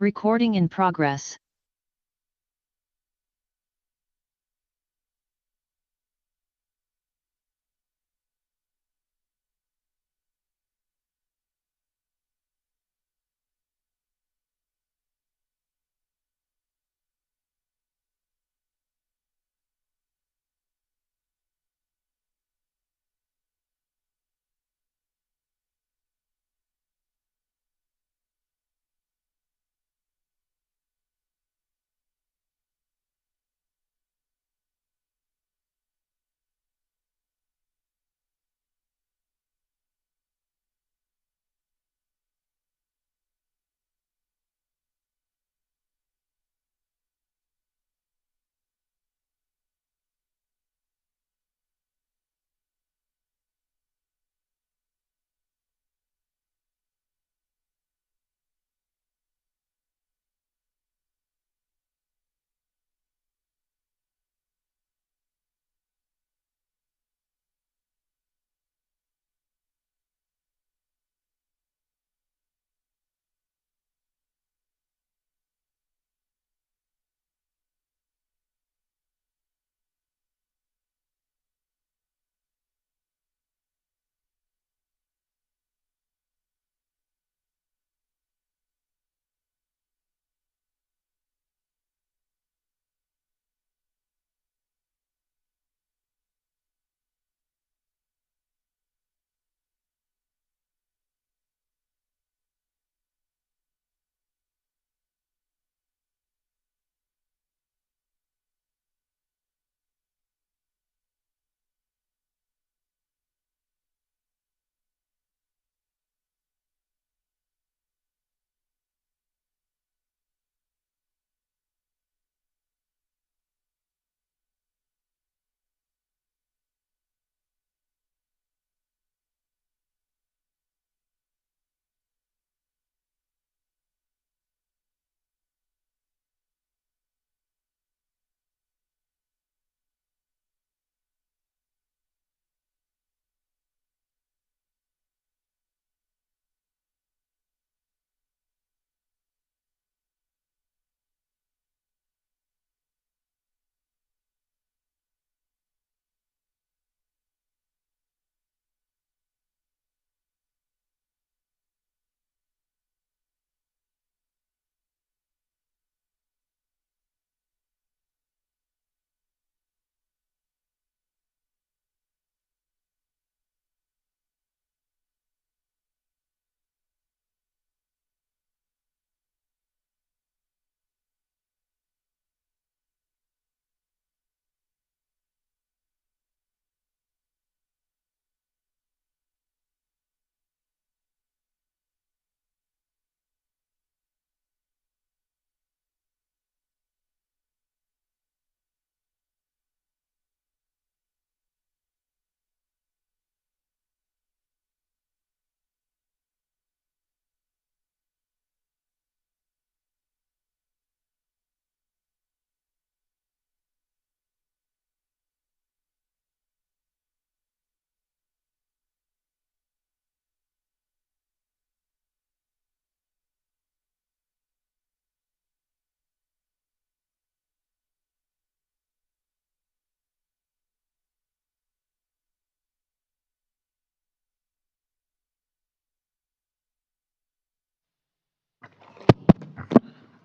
Recording in progress.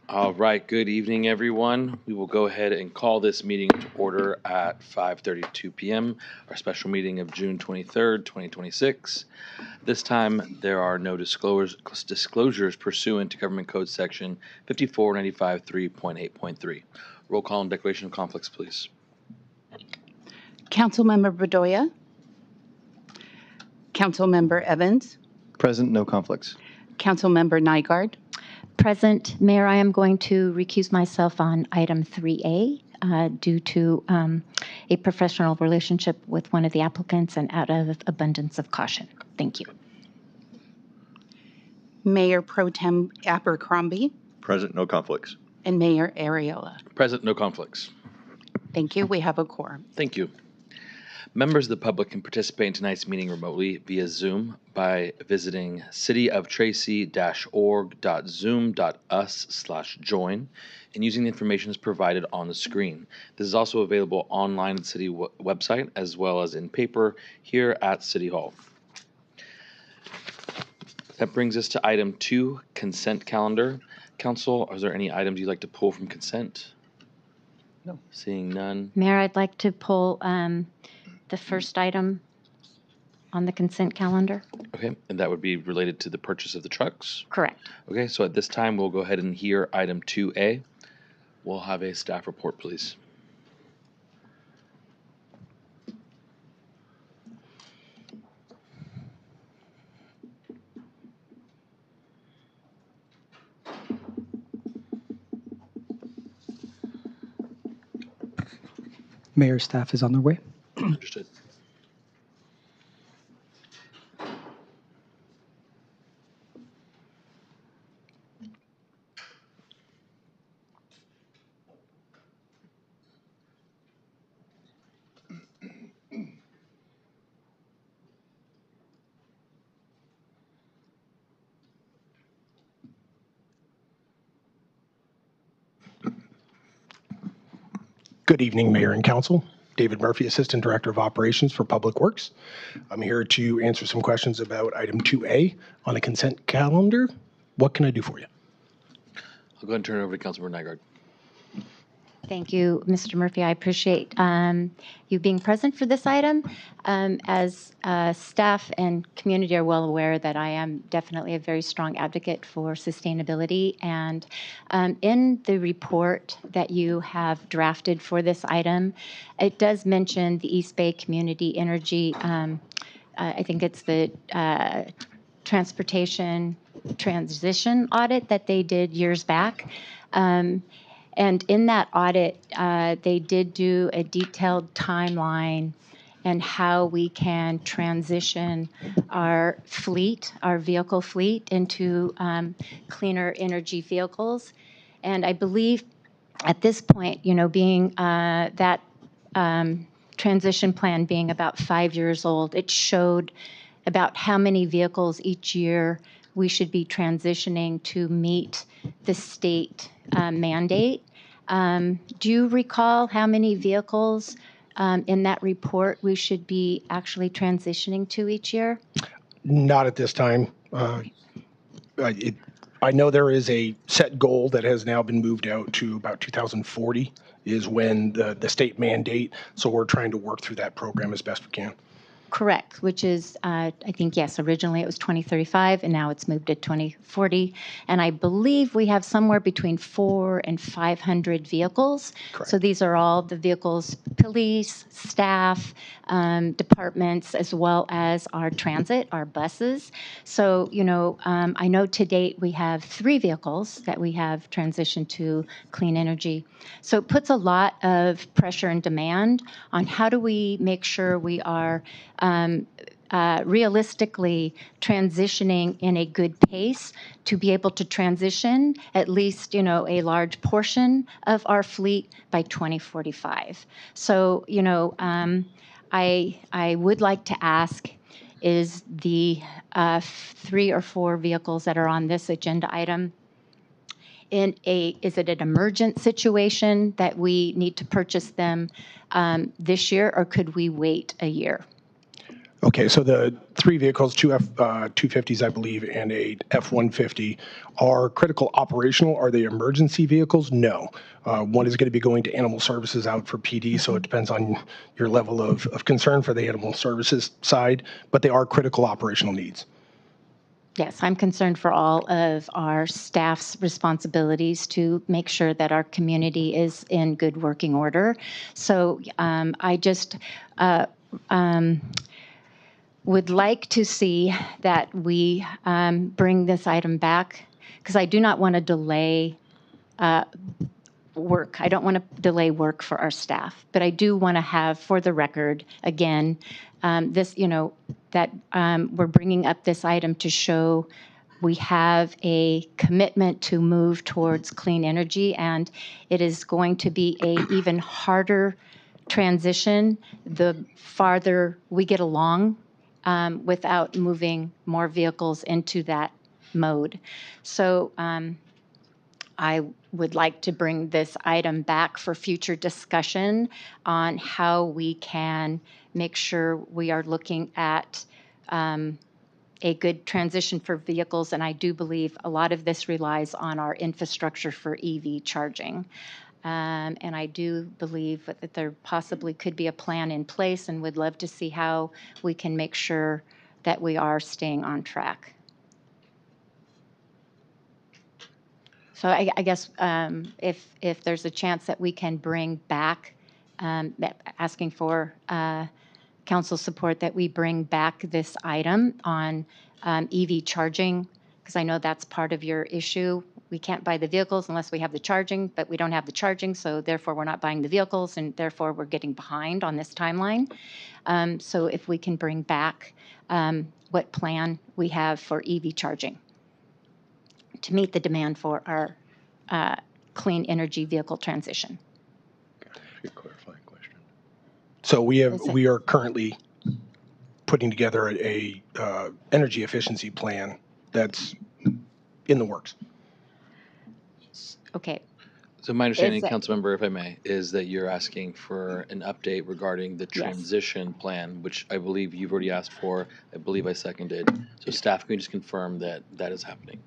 All right, good evening, everyone. We will go ahead and call this meeting to order at 5:32 p.m., our special meeting of June 23rd, 2026. This time, there are no disclosures pursuant to Government Code Section 5495.3.8.3. Roll call and declaration of conflicts, please. Councilmember Bedoya. Councilmember Evans. Present, no conflicts. Councilmember Nygaard. Present, Mayor, I am going to recuse myself on item 3A due to a professional relationship with one of the applicants and out of abundance of caution. Thank you. Mayor Pro Tem Abercrombie. Present, no conflicts. And Mayor Arreola. Present, no conflicts. Thank you. We have a quorum. Thank you. Members of the public can participate in tonight's meeting remotely via Zoom by visiting cityofttracy-org.zoom.us/join and using the information as provided on the screen. This is also available online at the city website as well as in paper here at City Hall. That brings us to item 2, consent calendar. Council, are there any items you'd like to pull from consent? No. Seeing none. Mayor, I'd like to pull the first item on the consent calendar. Okay, and that would be related to the purchase of the trucks? Correct. Okay, so at this time, we'll go ahead and hear item 2A. We'll have a staff report, please. Mayor, staff is on their way. Understood. Good evening, Mayor and Council. David Murphy, Assistant Director of Operations for Public Works. I'm here to answer some questions about item 2A on the consent calendar. What can I do for you? I'll go ahead and turn it over to Councilmember Nygaard. Thank you, Mr. Murphy. I appreciate you being present for this item. As staff and community are well aware that I am definitely a very strong advocate for sustainability. And in the report that you have drafted for this item, it does mention the East Bay Community Energy, I think it's the transportation transition audit that they did years back. And in that audit, they did do a detailed timeline and how we can transition our fleet, our vehicle fleet, into cleaner energy vehicles. And I believe at this point, you know, being that transition plan being about 5 years old, it showed about how many vehicles each year we should be transitioning to meet the state mandate. Do you recall how many vehicles in that report we should be actually transitioning to each year? Not at this time. I know there is a set goal that has now been moved out to about 2040 is when the state mandate. So we're trying to work through that program as best we can. Correct, which is, I think, yes, originally it was 2035, and now it's moved to 2040. And I believe we have somewhere between 400 and 500 vehicles. Correct. So these are all the vehicles, police, staff, departments, as well as our transit, our buses. So, you know, I know to date we have 3 vehicles that we have transitioned to clean energy. So it puts a lot of pressure and demand on how do we make sure we are realistically transitioning in a good pace to be able to transition at least, you know, a large portion of our fleet by 2045. So, you know, I would like to ask, is the 3 or 4 vehicles that are on this agenda item, is it an emergent situation that we need to purchase them this year, or could we wait a year? Okay, so the 3 vehicles, 2 F-250s, I believe, and a F-150 are critical operational. Are they emergency vehicles? No. One is going to be going to animal services out for PD, so it depends on your level of concern for the animal services side, but they are critical operational needs. Yes, I'm concerned for all of our staff's responsibilities to make sure that our community is in good working order. So I just would like to see that we bring this item back, because I do not want to delay work. I don't want to delay work for our staff, but I do want to have, for the record, again, this, you know, that we're bringing up this item to show we have a commitment to move towards clean energy, and it is going to be a even harder transition, the farther we get along without moving more vehicles into that mode. So I would like to bring this item back for future discussion on how we can make sure we are looking at a good transition for vehicles. And I do believe a lot of this relies on our infrastructure for EV charging. And I do believe that there possibly could be a plan in place, and would love to see how we can make sure that we are staying on track. So I guess if there's a chance that we can bring back, asking for council support, that we bring back this item on EV charging, because I know that's part of your issue. We can't buy the vehicles unless we have the charging, but we don't have the charging, so therefore we're not buying the vehicles, and therefore we're getting behind on this timeline. So if we can bring back what plan we have for EV charging to meet the demand for our clean energy vehicle transition. Clarifying question. So we Is it- are currently putting together a energy efficiency plan that's in the works. Okay, So my understanding, that- Councilmember, if I may, is that you're asking for an update regarding the Yes. transition plan, which I believe you've already asked for. I believe I seconded. So staff, can you just confirm that that is happening?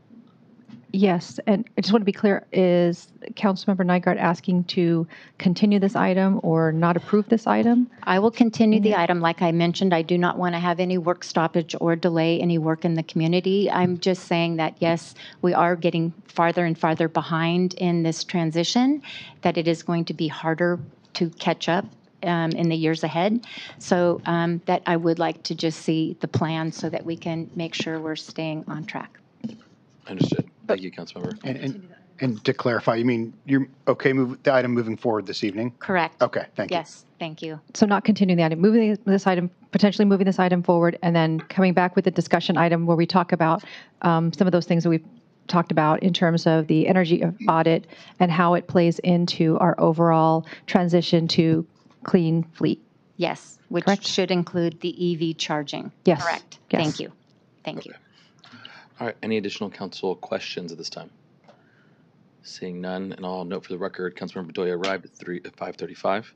Yes, and I just want to be clear, is Councilmember Nygaard asking to continue this item or not approve this item? I will continue the item. Like I mentioned, I do not want to have any work stoppage or delay any work in the community. I'm just saying that, yes, we are getting farther and farther behind in this transition, that it is going to be harder to catch up in the years ahead. So that I would like to just see the plan so that we can make sure we're staying on track. Understood. Thank you, Councilmember. And to clarify, you mean you're okay the item moving forward this evening? Correct. Okay, thank you. Yes, thank you. So not continuing the item, moving this item, potentially moving this item forward, and then coming back with a discussion item where we talk about some of those things that we've talked about in terms of the energy audit and how it plays into our overall transition to clean fleet. Yes, which Correct. should include the EV charging. Yes, Correct. yes. Thank you. Thank you. All right, any additional council questions at this time? Seeing none, and I'll note for the record, Councilmember Bedoya arrived at 5:35.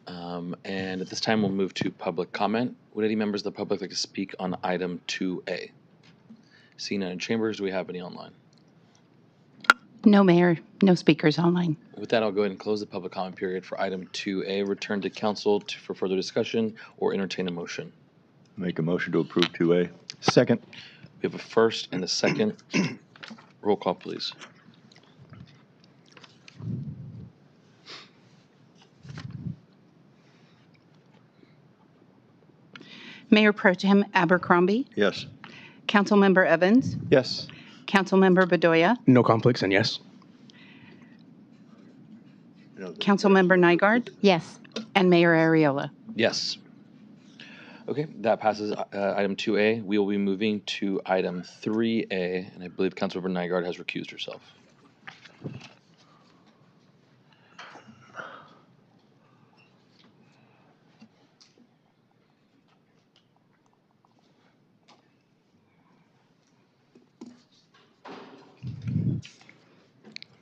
And at this time, we'll move to public comment. Would any members of the public like to speak on item 2A? Seeing none in chambers, do we have any online? No, Mayor, no speakers online. With that, I'll go ahead and close the public comment period for item 2A. Return to council for further discussion or entertain a motion. Make a motion to approve 2A. Second. We have a first and a second. Roll call, please. Mayor Pro Tem Abercrombie, Yes. Councilmember Evans, Yes. Councilmember Bedoya, No conflicts, and yes. Councilmember Nygaard, Yes. and Mayor Arreola. Yes. Okay, that passes item 2A. We will be moving to item 3A, and I believe Councilmember Nygaard has recused herself.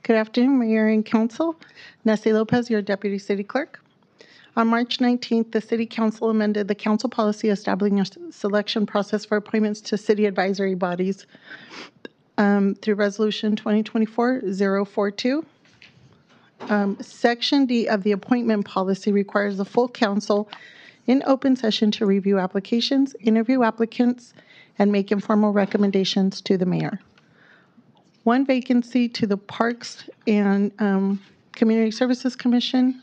Good afternoon, Mayor and Council. Nessie Lopez, your Deputy City Clerk. On March 19th, the City Council amended the council policy establishing a selection process for appointments to city advisory bodies through Resolution 2024-042. Section D of the appointment policy requires the full council in open session to review applications, interview applicants, and make informal recommendations to the mayor. One vacancy to the Parks and Community Services Commission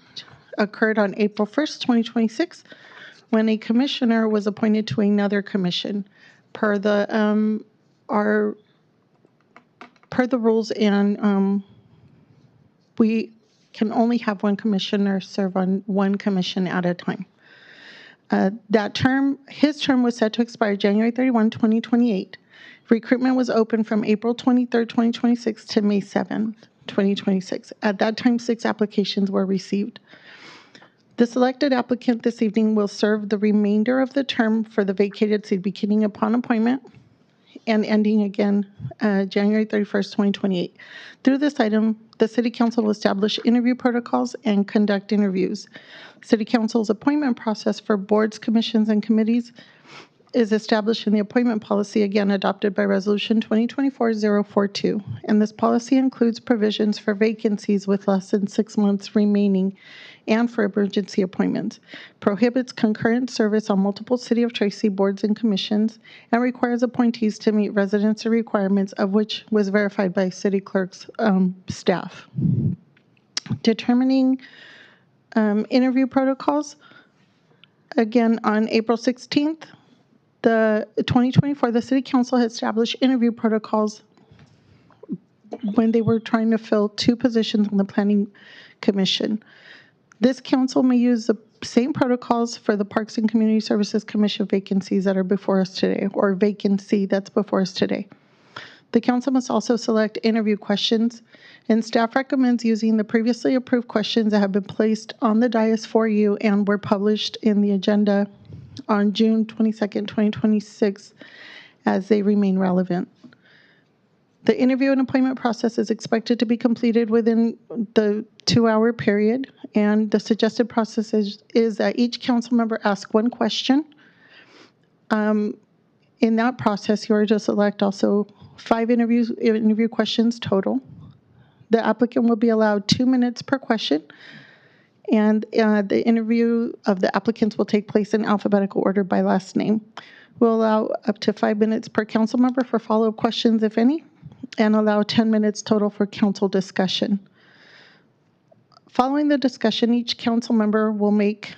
occurred on April 1st, 2026, when a commissioner was appointed to another commission. Per the rules, and we can only have one commissioner serve on one commission at a time. His term was set to expire January 31, 2028. Recruitment was open from April 23rd, 2026 to May 7th, 2026. At that time, 6 applications were received. The selected applicant this evening will serve the remainder of the term for the vacated seat beginning upon appointment and ending again January 31st, 2028. Through this item, the City Council will establish interview protocols and conduct interviews. City Council's appointment process for boards, commissions, and committees is established in the appointment policy, again adopted by Resolution 2024-042. And this policy includes provisions for vacancies with less than 6 months remaining and for emergency appointments, prohibits concurrent service on multiple City of Tracy boards and commissions, and requires appointees to meet residency requirements, of which was verified by City Clerk's staff. Determining interview protocols, again on April 16th, the 2024, the City Council had established interview protocols when they were trying to fill 2 positions on the Planning Commission. This council may use the same protocols for the Parks and Community Services Commission vacancies that are before us today, or vacancy that's before us today. The council must also select interview questions, and staff recommends using the previously approved questions that have been placed on the dais for you and were published in the agenda on June 22nd, 2026, as they remain relevant. The interview and appointment process is expected to be completed within the 2-hour period, and the suggested process is that each council member ask 1 question. In that process, you are to select also 5 interview questions total. The applicant will be allowed 2 minutes per question, and the interview of the applicants will take place in alphabetical order by last name. We'll allow up to 5 minutes per council member for follow-up questions, if any, and allow 10 minutes total for council discussion. Following the discussion, each council member will make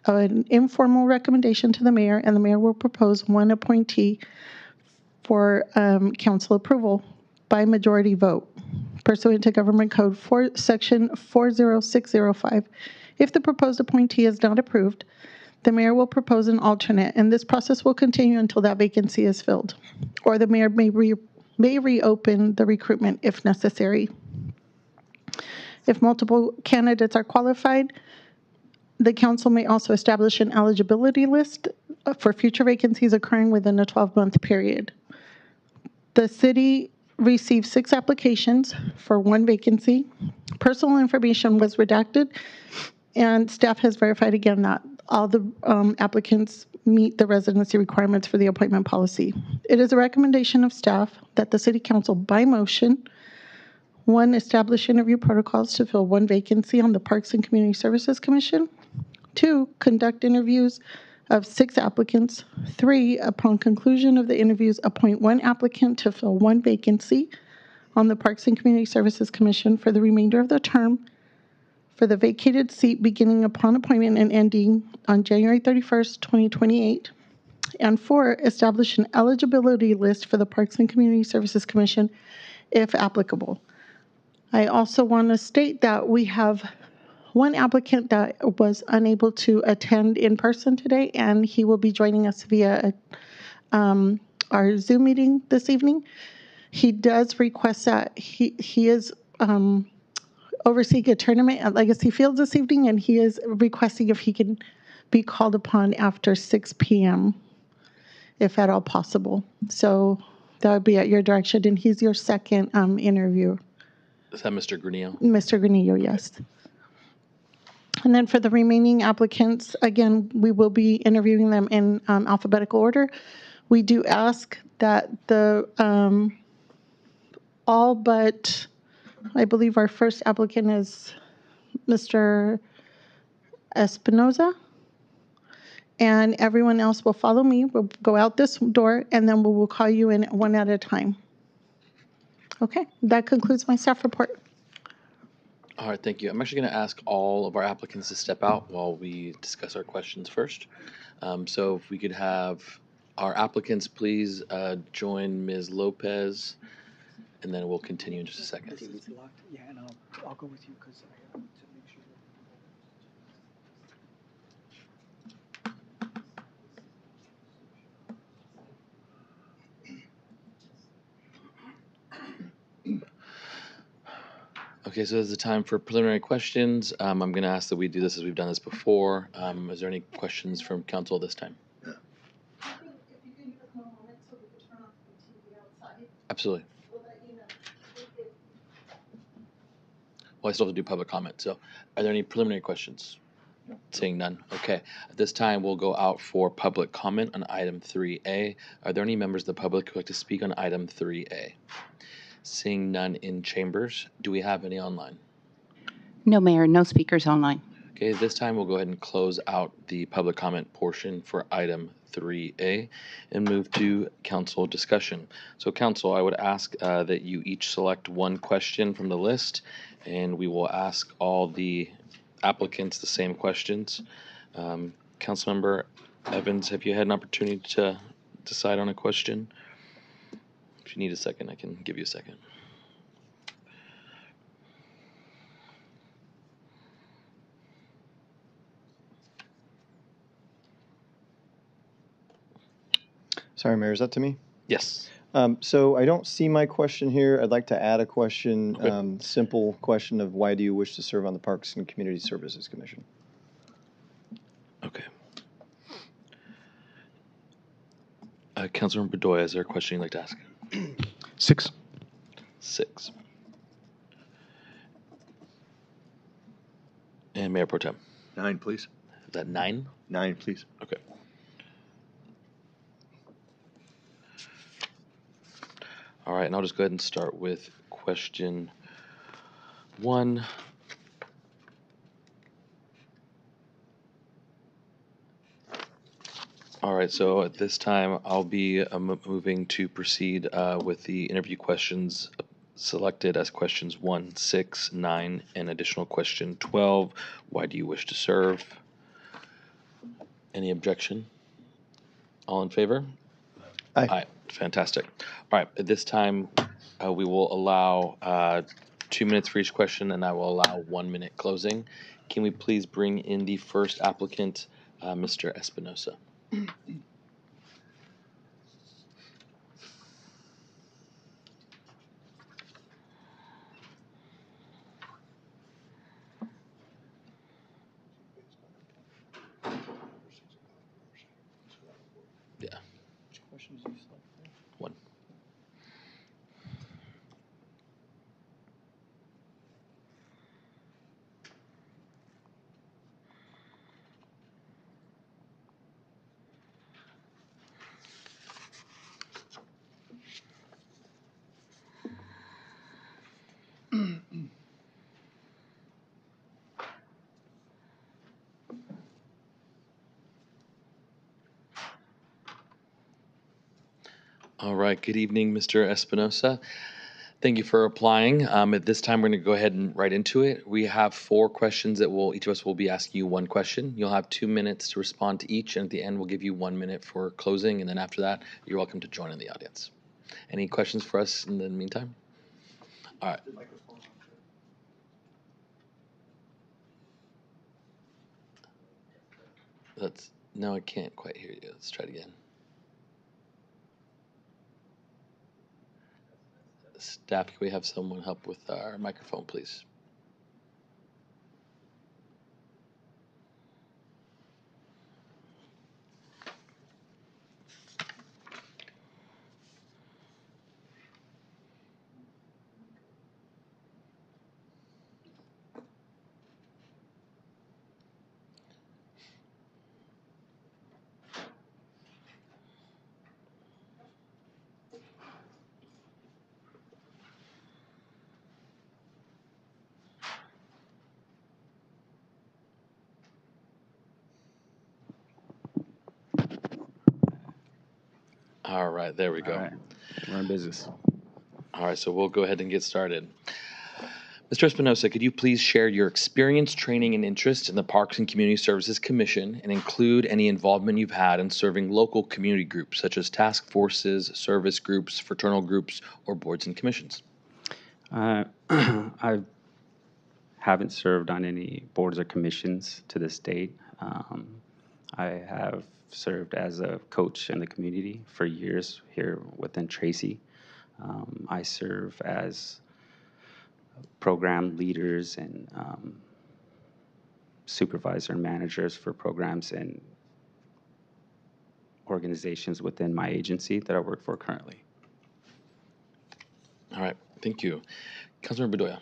an informal recommendation to the mayor, and the mayor will propose 1 appointee for council approval by majority vote pursuant to Government Code Section 40605. If the proposed appointee is not approved, the mayor will propose an alternate, and this process will continue until that vacancy is filled, or the mayor may reopen the recruitment if necessary. If multiple candidates are qualified, the council may also establish an eligibility list for future vacancies occurring within a 12-month period. The city received 6 applications for 1 vacancy. Personal information was redacted, and staff has verified again that all the applicants meet the residency requirements for the appointment policy. It is a recommendation of staff that the City Council, by motion, 1, establish interview protocols to fill 1 vacancy on the Parks and Community Services Commission. 2, conduct interviews of 6 applicants. 3, upon conclusion of the interviews, appoint 1 applicant to fill 1 vacancy on the Parks and Community Services Commission for the remainder of the term for the vacated seat beginning upon appointment and ending on January 31st, 2028. And 4, establish an eligibility list for the Parks and Community Services Commission if applicable. I also want to state that we have 1 applicant that was unable to attend in person today, and he will be joining us via our Zoom meeting this evening. He does request that he is overseeing a tournament at Legacy Fields this evening, and he is requesting if he can be called upon after 6 p.m., if at all possible. So that would be at your direction, and he's your second interview. Is that Mr. Granillo? Mr. Granillo, yes. And then for the remaining applicants, again, we will be interviewing them in alphabetical order. We do ask that the all but, I believe our first applicant is Mr. Espinoza, and everyone else will follow me. We'll go out this door, and then we will call you in 1 at a time. Okay, that concludes my staff report. All right, thank you. I'm actually going to ask all of our applicants to step out while we discuss our questions first. So if we could have our applicants please join Ms. Lopez, and then we'll continue in just a second. Yeah, and I'll go with you because I have to make sure. Okay, so this is the time for preliminary questions. I'm going to ask that we do this as we've done this before. Is there any questions from council this time? Absolutely. Well, I still have to do public comment. So are there any preliminary questions? Seeing none. Okay. At this time, we'll go out for public comment on item 3A. Are there any members of the public who would like to speak on item 3A? Seeing none in chambers, do we have any online? No, Mayor, no speakers online. Okay, this time we'll go ahead and close out the public comment portion for item 3A and move to council discussion. So council, I would ask that you each select one question from the list, and we will ask all the applicants the same questions. Councilmember Evans, have you had an opportunity to decide on a question? If you need a second, I can give you a second. Sorry, Mayor, is that to me? Yes. So I don't see my question here. I'd like to add a question, Okay. simple question of why do you wish to serve on the Parks and Community Services Commission? Okay. Councilmember Bedoya, is there a question you'd like to ask? 6. 6. And Mayor Pro Tem. 9, please. Is that 9? 9, please. Okay. All right, and I'll just go ahead and start with question 1. All right, so at this time, I'll be moving to proceed with the interview questions selected as questions 1, 6, 9, and additional question 12. Why do you wish to serve? Any objection? All in favor? Aye. Aye. Fantastic. All right, at this time, we will allow 2 minutes for each question, and I will allow 1 minute closing. Can we please bring in the first applicant, Mr. Espinosa? Yeah. One. All right. Good evening, Mr. Espinosa. Thank you for applying. At this time, we're going to go ahead and right into it. We have 4 questions that each of us will be asking you one question. You'll have 2 minutes to respond to each, and at the end, we'll give you 1 minute for closing, and then after that, you're welcome to join in the audience. Any questions for us in the meantime? All right. No, I can't quite hear you. Let's try it again. Staff, can we have someone help with our microphone, please? All right, there we go. All right, we're in business. All right, so we'll go ahead and get started. Mr. Espinosa, could you please share your experience, training, and interest in the Parks and Community Services Commission and include any involvement you've had in serving local community groups such as task forces, service groups, fraternal groups, or boards and commissions? I haven't served on any boards or commissions to this date. I have served as a coach in the community for years here within Tracy. I serve as program leaders and supervisor and managers for programs and organizations within my agency that I work for currently. All right, thank you. Councilmember Bedoya.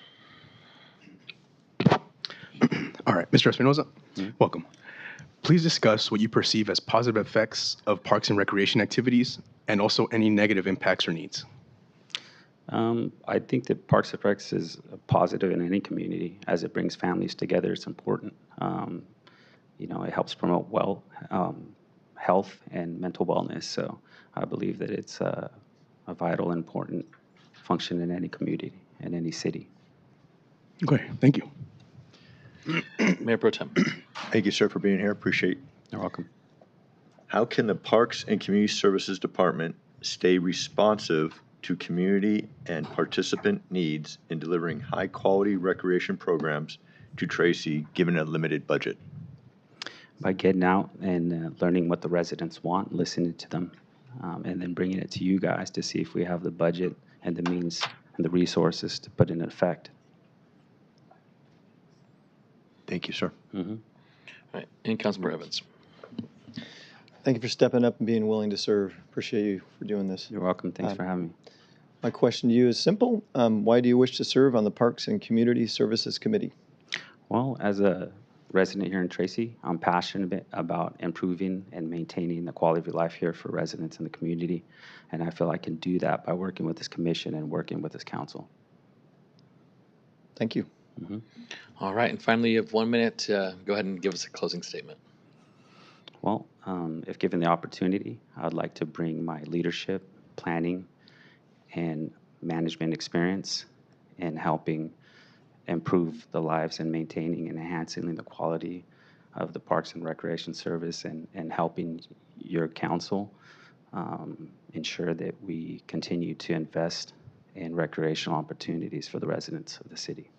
All right, Mr. Espinoza, welcome. Please discuss what you perceive as positive effects of parks and recreation activities and also any negative impacts or needs. I think that Parks and Recs is a positive in any community as it brings families together. It's important. It helps promote health and mental wellness. So I believe that it's a vital and important function in any community, in any city. Okay, thank you. Mayor Pro Tem. Thank you, sir, for being here. Appreciate. You're welcome. How can the Parks and Community Services Department stay responsive to community and participant needs in delivering high-quality recreation programs to Tracy, given a limited budget? By getting out and learning what the residents want, listening to them, and then bringing it to you guys to see if we have the budget and the means and the resources to put in effect. Thank you, sir. All right, and Councilmember Evans. Thank you for stepping up and being willing to serve. Appreciate you for doing this. You're welcome. Thanks for having me. My question to you is simple. Why do you wish to serve on the Parks and Community Services Committee? Well, as a resident here in Tracy, I'm passionate about improving and maintaining the quality of life here for residents in the community. And I feel I can do that by working with this commission and working with this council. Thank you. All right, and finally, you have 1 minute to go ahead and give us a closing statement. Well, if given the opportunity, I'd like to bring my leadership, planning, and management experience in helping improve the lives and maintaining and enhancing the quality of the Parks and Recreation Service and helping your council ensure that we continue to invest in recreational opportunities for the residents of the city.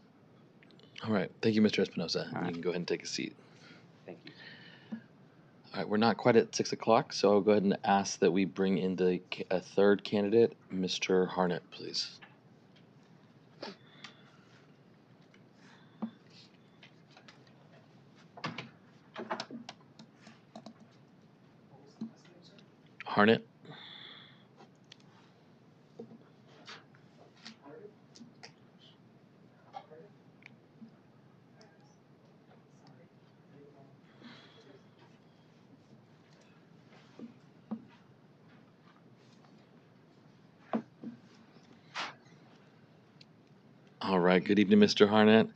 All right, thank you, Mr. Espinoza. You can go ahead and take a seat. Thank you. All right, we're not quite at 6 o'clock, so I'll go ahead and ask that we bring in a third candidate, Mr. Harnett, please. Harnett. All right, good evening, Mr. Harnett.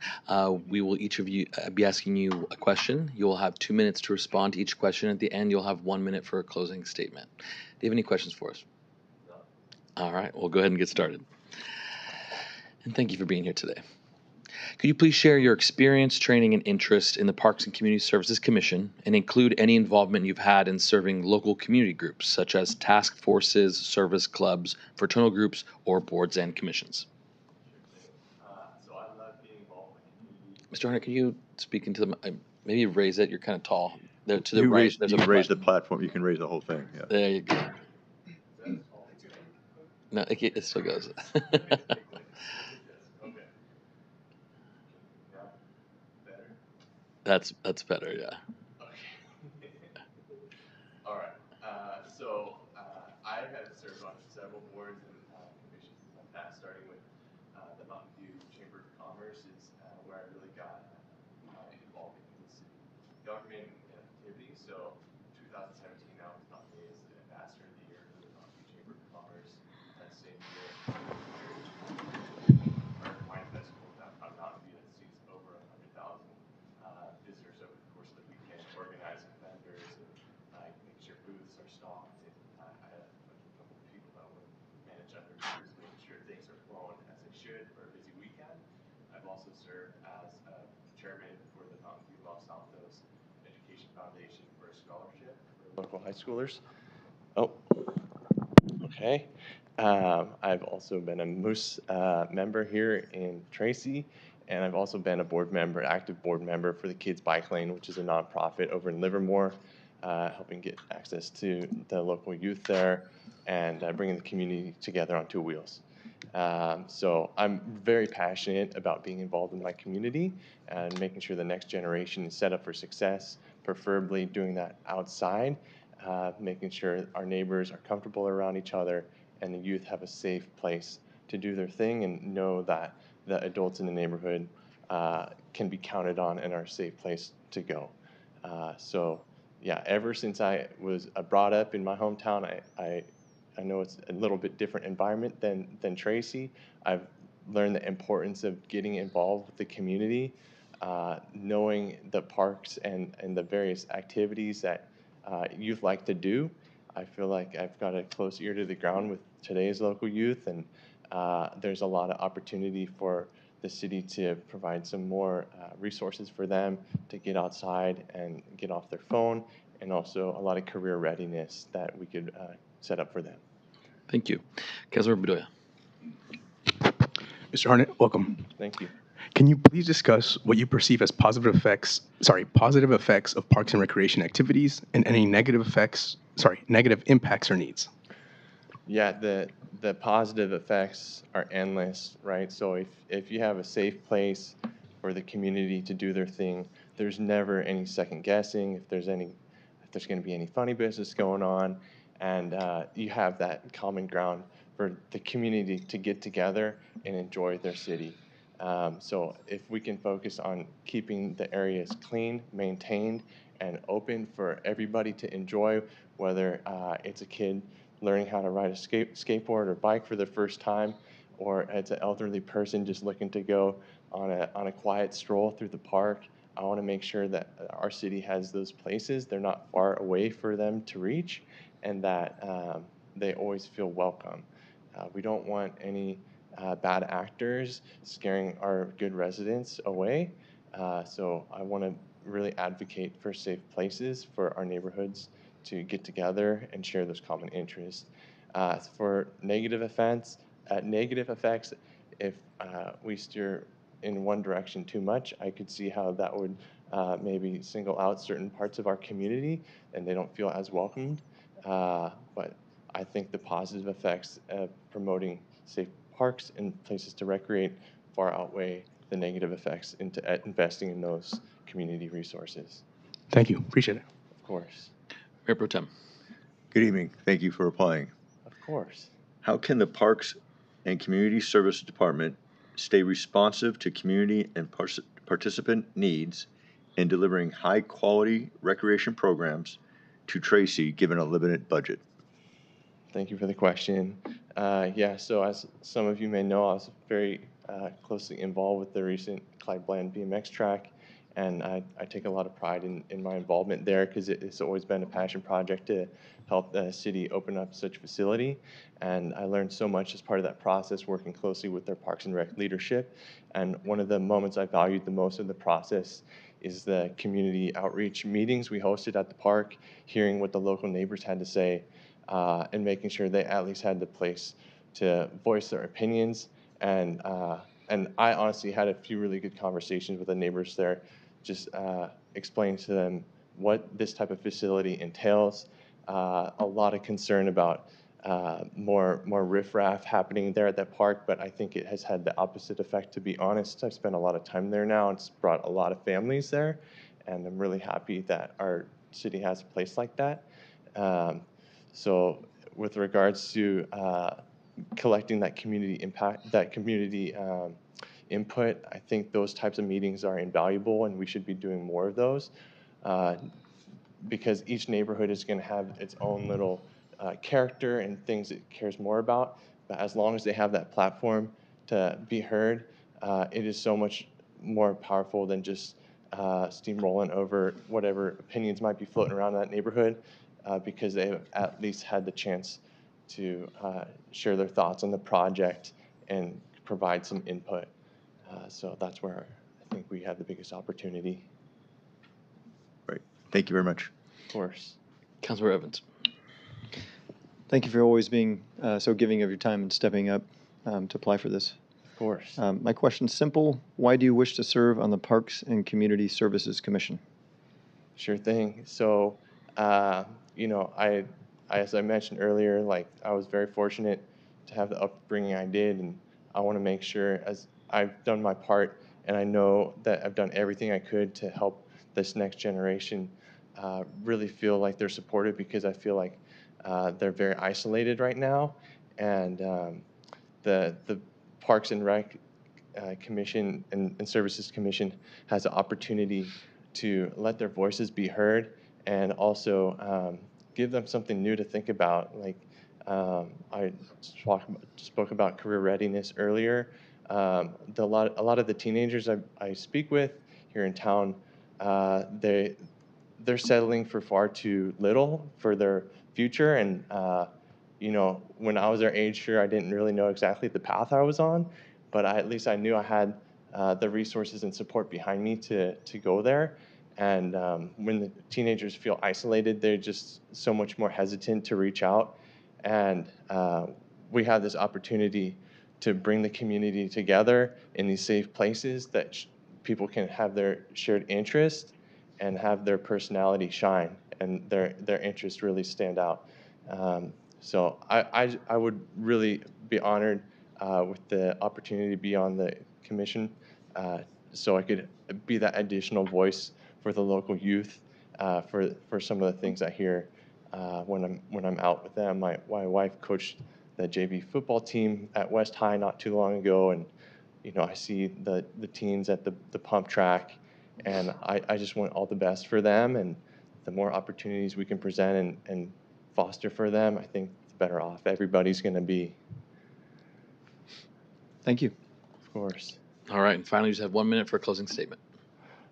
We will each of you be asking you a question. You will have 2 minutes to respond to each question. At the end, you'll have 1 minute for a closing statement. Do you have any questions for us? No. All right, we'll go ahead and get started. And thank you for being here today. Could you please share your experience, training, and interest in the Parks and Community Services Commission and include any involvement you've had in serving local community groups, such as task forces, service clubs, fraternal groups, or boards and commissions? Mr. Harnett, can you speak into the maybe raise it? You're kind of tall. There to the right. You can raise the platform. You can raise the whole thing. Yeah. There you go. No, it still goes. That's better. Yeah. All right. I have served on several boards and commissions in the past, starting with the Mountain View Chamber of Commerce is where I really got involved in the city government and activities. So 2017, I was nominated as the Ambassador of the Year for the Mountain View Chamber of Commerce. That same year, our wine festival downtown Mountain View that sees over 100,000 visitors over the course of the weekend, organizing vendors and making sure booths are stocked. And I had a couple of people that would manage other groups, making sure things are flowing as they should for a busy weekend. I've also served as chairman for the Mountain View Los Altos Education Foundation for a scholarship for local high schoolers. Oh, okay. I've also been a Moose member here in Tracy, and I've also been a board member, active board member for the Kids Bike Lane, which is a nonprofit over in Livermore, helping get access to the local youth there and bringing the community together on two wheels. So I'm very passionate about being involved in my community and making sure the next generation is set up for success, preferably doing that outside, making sure our neighbors are comfortable around each other and the youth have a safe place to do their thing and know that the adults in the neighborhood can be counted on and are a safe place to go. So yeah, ever since I was brought up in my hometown, I know it's a little bit different environment than Tracy. I've learned the importance of getting involved with the community, knowing the parks and the various activities that youth like to do. I feel like I've got a close ear to the ground with today's local youth, and there's a lot of opportunity for the city to provide some more resources for them to get outside and get off their phone, and also a lot of career readiness that we could set up for them. Thank you. Councilmember Bedoya. Mr. Harnett, welcome. Thank you. Can you please discuss what you perceive as positive effects of parks and recreation activities and any negative impacts or needs? Yeah, the positive effects are endless, right? So if you have a safe place for the community to do their thing, there's never any second guessing if there's going to be any funny business going on, and you have that common ground for the community to get together and enjoy their city. So if we can focus on keeping the areas clean, maintained, and open for everybody to enjoy, whether it's a kid learning how to ride a skateboard or bike for the first time, or it's an elderly person just looking to go on a quiet stroll through the park. I want to make sure that our city has those places. They're not far away for them to reach, and that they always feel welcome. We don't want any bad actors scaring our good residents away. So I want to really advocate for safe places for our neighborhoods to get together and share those common interests. For negative effects, if we steer in one direction too much, I could see how that would maybe single out certain parts of our community and they don't feel as welcomed. But I think the positive effects of promoting safe parks and places to recreate far outweigh the negative effects into investing in those community resources. Thank you. Appreciate it. Of course. Mayor Pro Tem. Good evening. Thank you for replying. Of course. How can the Parks and Community Services Department stay responsive to community and participant needs in delivering high-quality recreation programs to Tracy, given a limited budget? Thank you for the question. Yeah, so as some of you may know, I was very closely involved with the recent Clyde Bland BMX track, and I take a lot of pride in my involvement there because it's always been a passion project to help the city open up such a facility. And I learned so much as part of that process, working closely with their Parks and Rec leadership. And one of the moments I valued the most in the process is the community outreach meetings we hosted at the park, hearing what the local neighbors had to say, and making sure they at least had the place to voice their opinions. And I honestly had a few really good conversations with the neighbors there, just explaining to them what this type of facility entails. A lot of concern about more riffraff happening there at that park, but I think it has had the opposite effect, to be honest. I've spent a lot of time there now. It's brought a lot of families there, and I'm really happy that our city has a place like that. So with regards to collecting that community impact, that community input, I think those types of meetings are invaluable, and we should be doing more of those because each neighborhood is going to have its own little character and things it cares more about. But as long as they have that platform to be heard, it is so much more powerful than just steamrolling over whatever opinions might be floating around that neighborhood. Because they have at least had the chance to share their thoughts on the project and provide some input. So that's where I think we have the biggest opportunity. Right. Thank you very much. Of course. Councilor Evans. Thank you for always being so giving of your time and stepping up to apply for this. Of course. My question's simple. Why do you wish to serve on the Parks and Community Services Commission? Sure thing. So, you know, as I mentioned earlier, like I was very fortunate to have the upbringing I did, and I want to make sure as I've done my part, and I know that I've done everything I could to help this next generation really feel like they're supported, because I feel like they're very isolated right now, and the Parks and Rec Commission and Services Commission has the opportunity to let their voices be heard, and also give them something new to think about. Like I spoke about career readiness earlier. A lot of the teenagers I speak with here in town, they're settling for far too little for their future. And you know, when I was their age, sure, I didn't really know exactly the path I was on, but at least I knew I had the resources and support behind me to go there. And when the teenagers feel isolated, they're just so much more hesitant to reach out. And we have this opportunity to bring the community together in these safe places that people can have their shared interest and have their personality shine, and their interests really stand out. So I would really be honored with the opportunity to be on the commission, so I could be that additional voice for the local youth, for some of the things I hear when I'm out with them. My wife coached the JV football team at West High not too long ago, and you know, I see the teens at the pump track, and I just want all the best for them. And the more opportunities we can present and foster for them, I think the better off everybody's going to be. Thank you. Of course. All right, and finally, you just have 1 minute for a closing statement.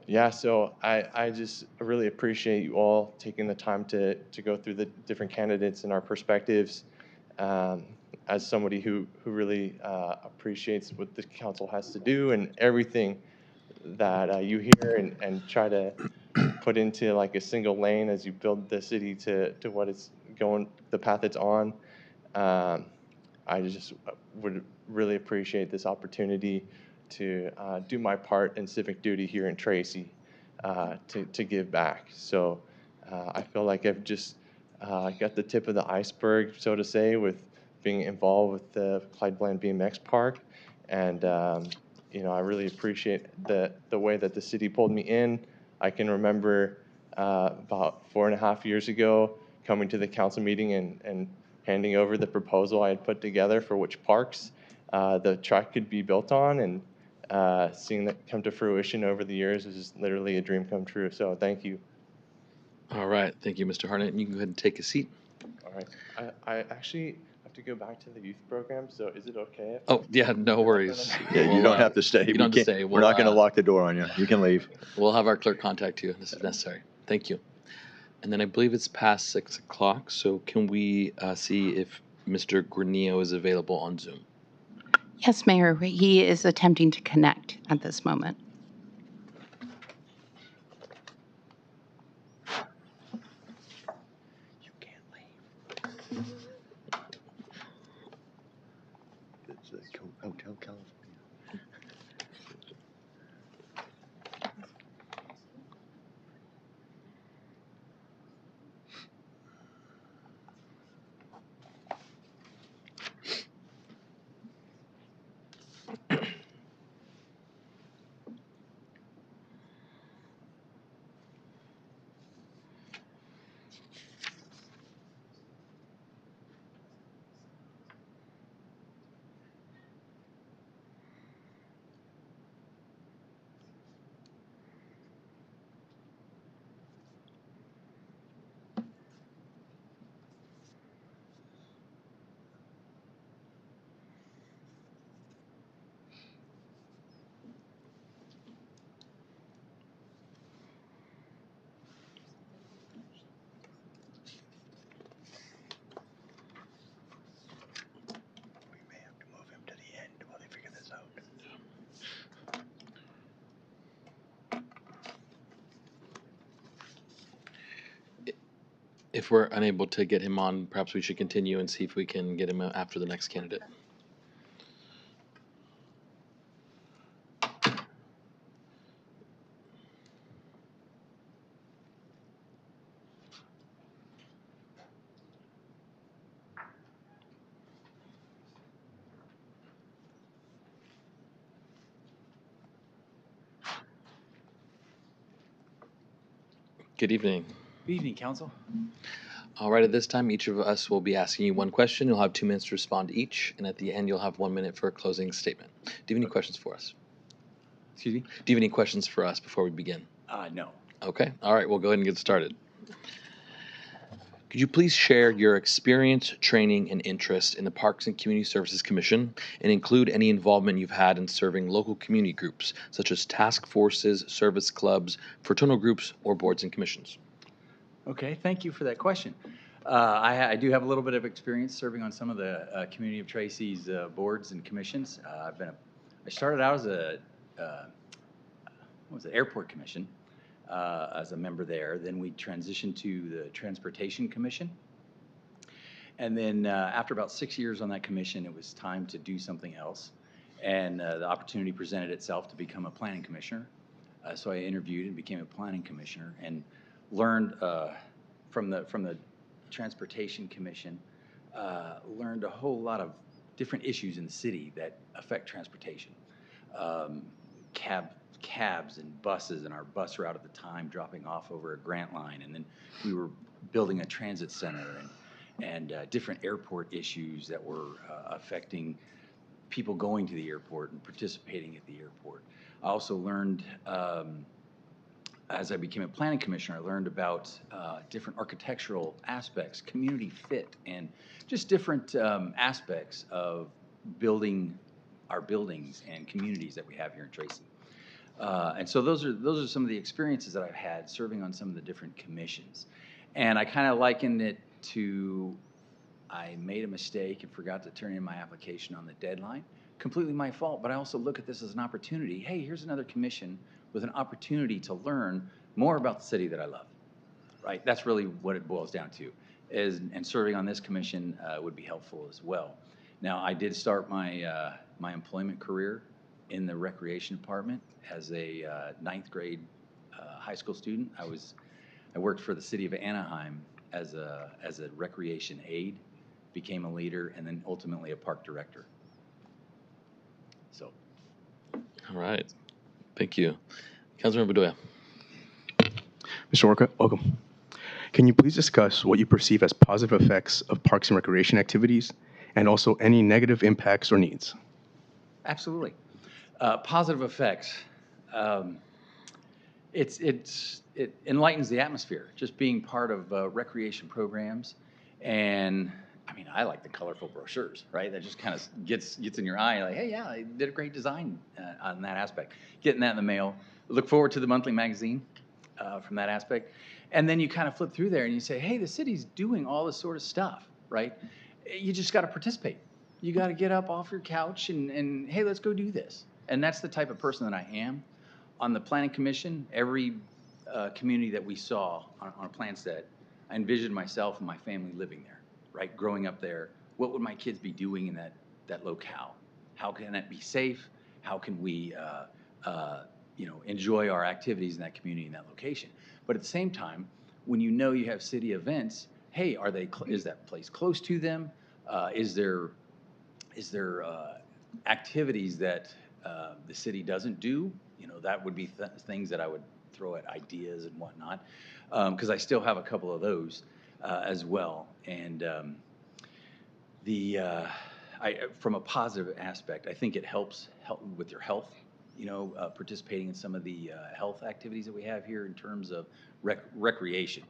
Yeah, so I just really appreciate you all taking the time to go through the different candidates and our perspectives. As somebody who really appreciates what the council has to do and everything that you hear and try to put into like a single lane as you build the city to what it's going, the path it's on. I just would really appreciate this opportunity to do my part in civic duty here in Tracy, to give back. So I feel like I've just got the tip of the iceberg, so to say, with being involved with the Clyde Bland BMX Park. And you know, I really appreciate the way that the city pulled me in. I can remember about 4.5 years ago coming to the council meeting and handing over the proposal I had put together for which parks the track could be built on, and seeing that come to fruition over the years is just literally a dream come true. So thank you. All right, thank you, Mr. Harnett. And you can go ahead and take a seat. All right. I actually have to go back to the youth program, so is it okay? If Oh, yeah, no worries. Yeah, you don't have to stay. You don't have to stay. We're not going to lock the door on you. You can leave. We'll have our clerk contact you if this is necessary. Thank you. And then I believe it's past 6 o'clock, so can we see if Mr. Granillo is available on Zoom? Yes, Mayor, he is attempting to connect at this moment. You can't leave. It's a Hotel California. If we're unable to get him on, perhaps we should continue and see if we can get him after the next candidate. Good evening. Good evening, Council. All right, at this time, each of us will be asking you one question. You'll have 2 minutes to respond to each, and at the end, you'll have 1 minute for a closing statement. Do you have any questions for us? Excuse me? Do you have any questions for us before we begin? No. Okay, all right, we'll go ahead and get started. Could you please share your experience, training, and interest in the Parks and Community Services Commission and include any involvement you've had in serving local community groups, such as task forces, service clubs, fraternal groups, or boards and commissions? Okay, thank you for that question. I do have a little bit of experience serving on some of the Community of Tracy's boards and commissions. I started out as Airport Commission as a member there. Then we transitioned to the Transportation Commission. And then after about 6 years on that commission, it was time to do something else. And the opportunity presented itself to become a planning commissioner. So I interviewed and became a planning commissioner and learned from the Transportation Commission, learned a whole lot of different issues in the city that affect transportation. Cabs and buses, and our bus route at the time dropping off over a grant line, and then we were building a transit center and different airport issues that were affecting people going to the airport and participating at the airport. I also learned, as I became a planning commissioner, I learned about different architectural aspects, community fit, and just different aspects of building our buildings and communities that we have here in Tracy. And so those are some of the experiences that I've had serving on some of the different commissions. And I kind of likened it to, I made a mistake and forgot to turn in my application on the deadline. Completely my fault, but I also look at this as an opportunity. Hey, here's another commission with an opportunity to learn more about the city that I love, right? That's really what it boils down to. And serving on this commission would be helpful as well. Now, I did start my, my employment career in the recreation department as a 9th grade high school student. I worked for the city of Anaheim as a recreation aide, became a leader, and then ultimately a park director. So. All right. Thank you. Councilmember Bedoya. Mr. Orca, welcome. Can you please discuss what you perceive as positive effects of parks and recreation activities and also any negative impacts or needs? Absolutely. Positive effects. It enlightens the atmosphere, just being part of recreation programs. And I mean, I like the colorful brochures, right? That just kind of gets in your eye, like, hey, yeah, they did a great design on that aspect. Getting that in the mail. Look forward to the monthly magazine from that aspect. And then you kind of flip through there and you say, hey, the city's doing all this sort of stuff, right? You just got to participate. You got to get up off your couch and hey, let's go do this. And that's the type of person that I am. On the Planning Commission, every community that we saw on a plan set, I envisioned myself and my family living there, right? Growing up there, what would my kids be doing in that locale? How can that be safe? How can we enjoy our activities in that community, in that location? But at the same time, when you know you have city events, hey, is that place close to them? Is there activities that the city doesn't do? That would be things that I would throw at ideas and whatnot, because I still have a couple of those as well. And from a positive aspect, I think it helps with your health. Participating in some of the health activities that we have here in terms of recreation.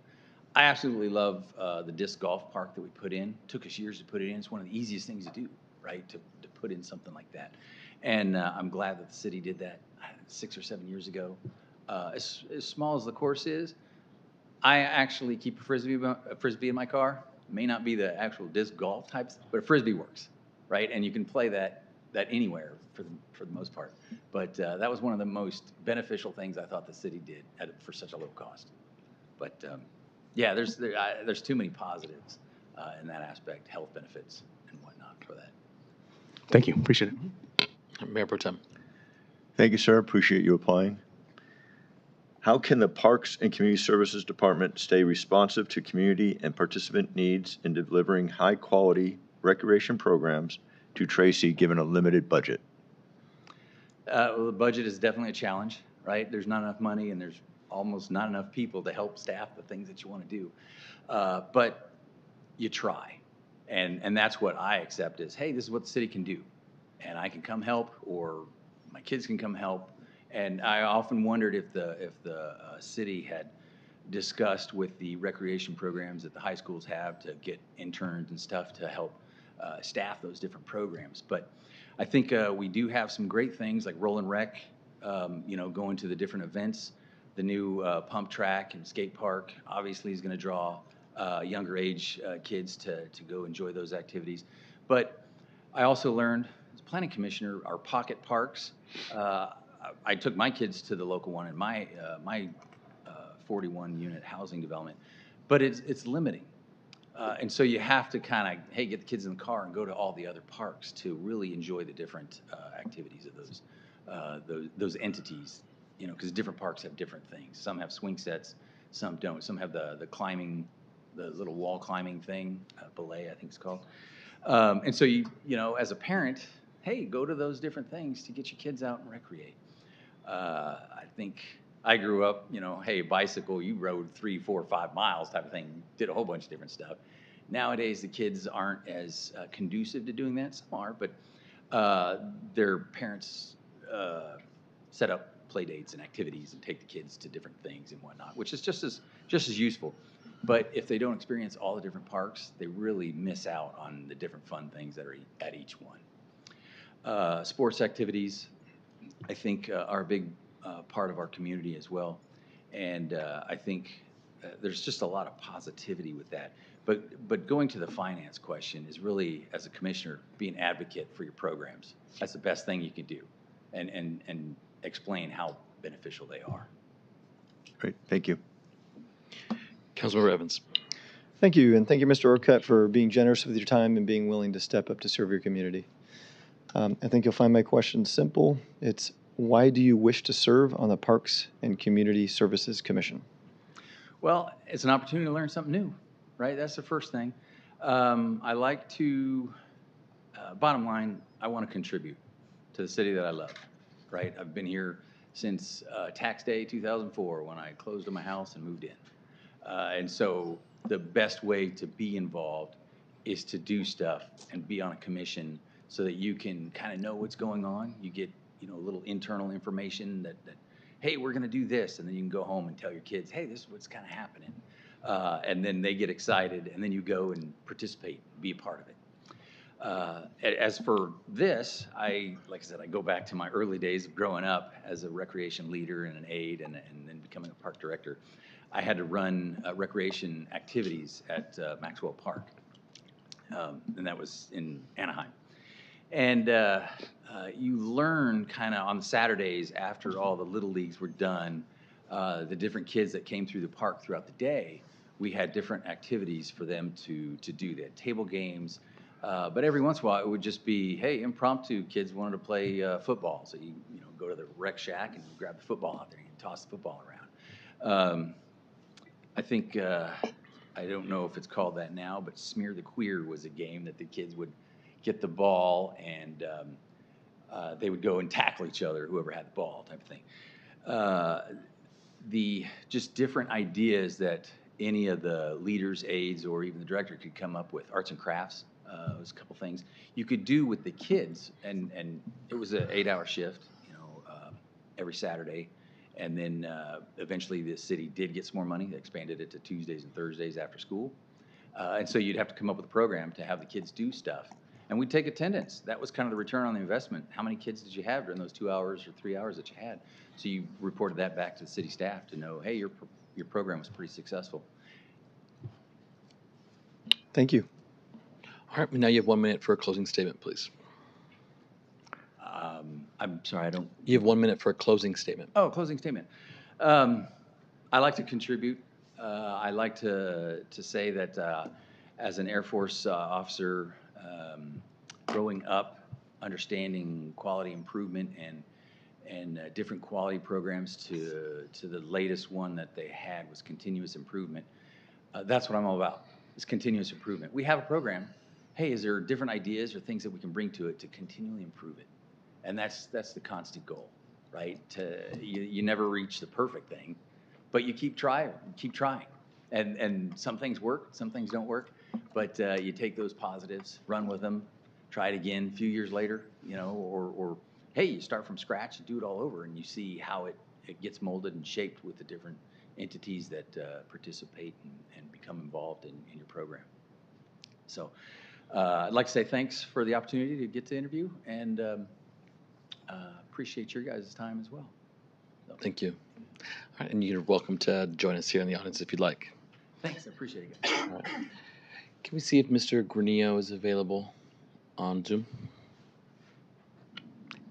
I absolutely love the disc golf park that we put in. Took us years to put it in. It's one of the easiest things to do, right? To put in something like that. And I'm glad that the city did that 6 or 7 years ago. As small as the course is, I actually keep a frisbee in my car. May not be the actual disc golf types, but a frisbee works, right? And you can play that anywhere for the most part. But that was one of the most beneficial things I thought the city did for such a low cost. But yeah, there's too many positives in that aspect, health benefits and whatnot for that. Thank you. Appreciate it. Mayor Pro Tem. Thank you, sir. Appreciate you applying. How can the Parks and Community Services Department stay responsive to community and participant needs in delivering high-quality recreation programs to Tracy given a limited budget? Well, the budget is definitely a challenge, right? There's not enough money and there's almost not enough people to help staff the things that you want to do. But you try. And that's what I accept is, hey, this is what the city can do. And I can come help, or my kids can come help. And I often wondered if the city had discussed with the recreation programs that the high schools have to get interns and stuff to help staff those different programs. But I think we do have some great things like Roll and Rec, going to the different events. The new pump track and skate park obviously is going to draw younger age kids to go enjoy those activities. But I also learned, as planning commissioner, our pocket parks. I took my kids to the local one in my 41 unit housing development, but it's limiting. And so you have to kind of, hey, get the kids in the car and go to all the other parks to really enjoy the different activities of those entities, because different parks have different things. Some have swing sets, some don't. Some have the climbing, the little wall climbing thing, belay, I think it's called. And so as a parent, hey, go to those different things to get your kids out and recreate. I think I grew up, hey, bicycle, you rode 3, 4, 5 miles type of thing, did a whole bunch of different stuff. Nowadays, the kids aren't as conducive to doing that. Some are, but their parents set up play dates and activities and take the kids to different things and whatnot, which is just as useful. But if they don't experience all the different parks, they really miss out on the different fun things that are at each one. Sports activities, I think, are a big part of our community as well. And I think there's just a lot of positivity with that. But going to the finance question is really, as a commissioner, be an advocate for your programs. That's the best thing you can do, and explain how beneficial they are. Great, thank you. Councilmember Evans. Thank you, and thank you, Mr. Orcutt, for being generous with your time and being willing to step up to serve your community. I think you'll find my question simple. It's, why do you wish to serve on the Parks and Community Services Commission? Well, it's an opportunity to learn something new, right? That's the first thing. I like to, bottom line, I want to contribute to the city that I love, right? I've been here since tax day 2004 when I closed on my house and moved in. And so the best way to be involved is to do stuff and be on a commission so that you can kind of know what's going on. You get, a little internal information that hey, we're going to do this. And then you can go home and tell your kids, hey, this is what's kind of happening. And then they get excited, and then you go and participate, be a part of it. As for this, like I said, I go back to my early days of growing up as a recreation leader and an aide and then becoming a park director. I had to run recreation activities at Maxwell Park, and that was in Anaheim. And you learn kind of on Saturdays after all the little leagues were done, the different kids that came through the park throughout the day, we had different activities for them to do. They had table games, but every once in a while it would just be, hey, impromptu, kids wanted to play football. So you go to the rec shack and you grab the football out there and you toss the football around. I think, I don't know if it's called that now, but Smear the Queer was a game that the kids would get the ball and they would go and tackle each other, whoever had the ball type of thing. The just different ideas that any of the leaders, aides, or even the director could come up with. Arts and crafts was a couple things you could do with the kids, and it was an 8-hour shift, every Saturday. And then eventually the city did get some more money. They expanded it to Tuesdays and Thursdays after school. And so you'd have to come up with a program to have the kids do stuff. And we'd take attendance. That was kind of the return on the investment. How many kids did you have during those 2 hours or 3 hours that you had? So you reported that back to the city staff to know, hey, your program was pretty successful. Thank you. All right, now you have 1 minute for a closing statement, please. I'm sorry, I don't... You have 1 minute for a closing statement. Oh, closing statement. I like to contribute. I like to say that as an Air Force officer, growing up, understanding quality improvement and different quality programs to the latest one that they had was continuous improvement. That's what I'm all about, is continuous improvement. We have a program. Hey, is there different ideas or things that we can bring to it to continually improve it? And that's the constant goal. right? You never reach the perfect thing, but you keep trying, and some things work, some things don't work, but you take those positives, run with them, try it again a few years later, or hey, you start from scratch and do it all over, and you see how it gets molded and shaped with the different entities that participate and become involved in your program. So I'd like to say thanks for the opportunity to get to interview, and appreciate your guys' time as well. Thank you. All right, and you're welcome to join us here in the audience if you'd like. Thanks, I appreciate it, guys. All right. Can we see if Mr. Granillo is available on Zoom?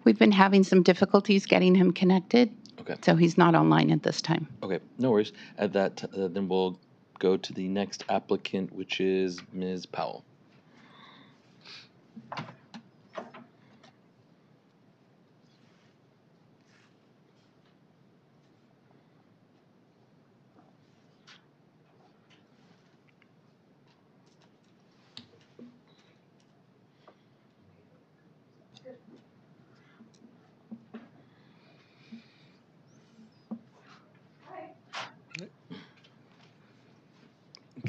We've been having some difficulties getting him connected. Okay. So he's not online at this time. Okay, no worries. At that, then we'll go to the next applicant, which is Ms. Powell.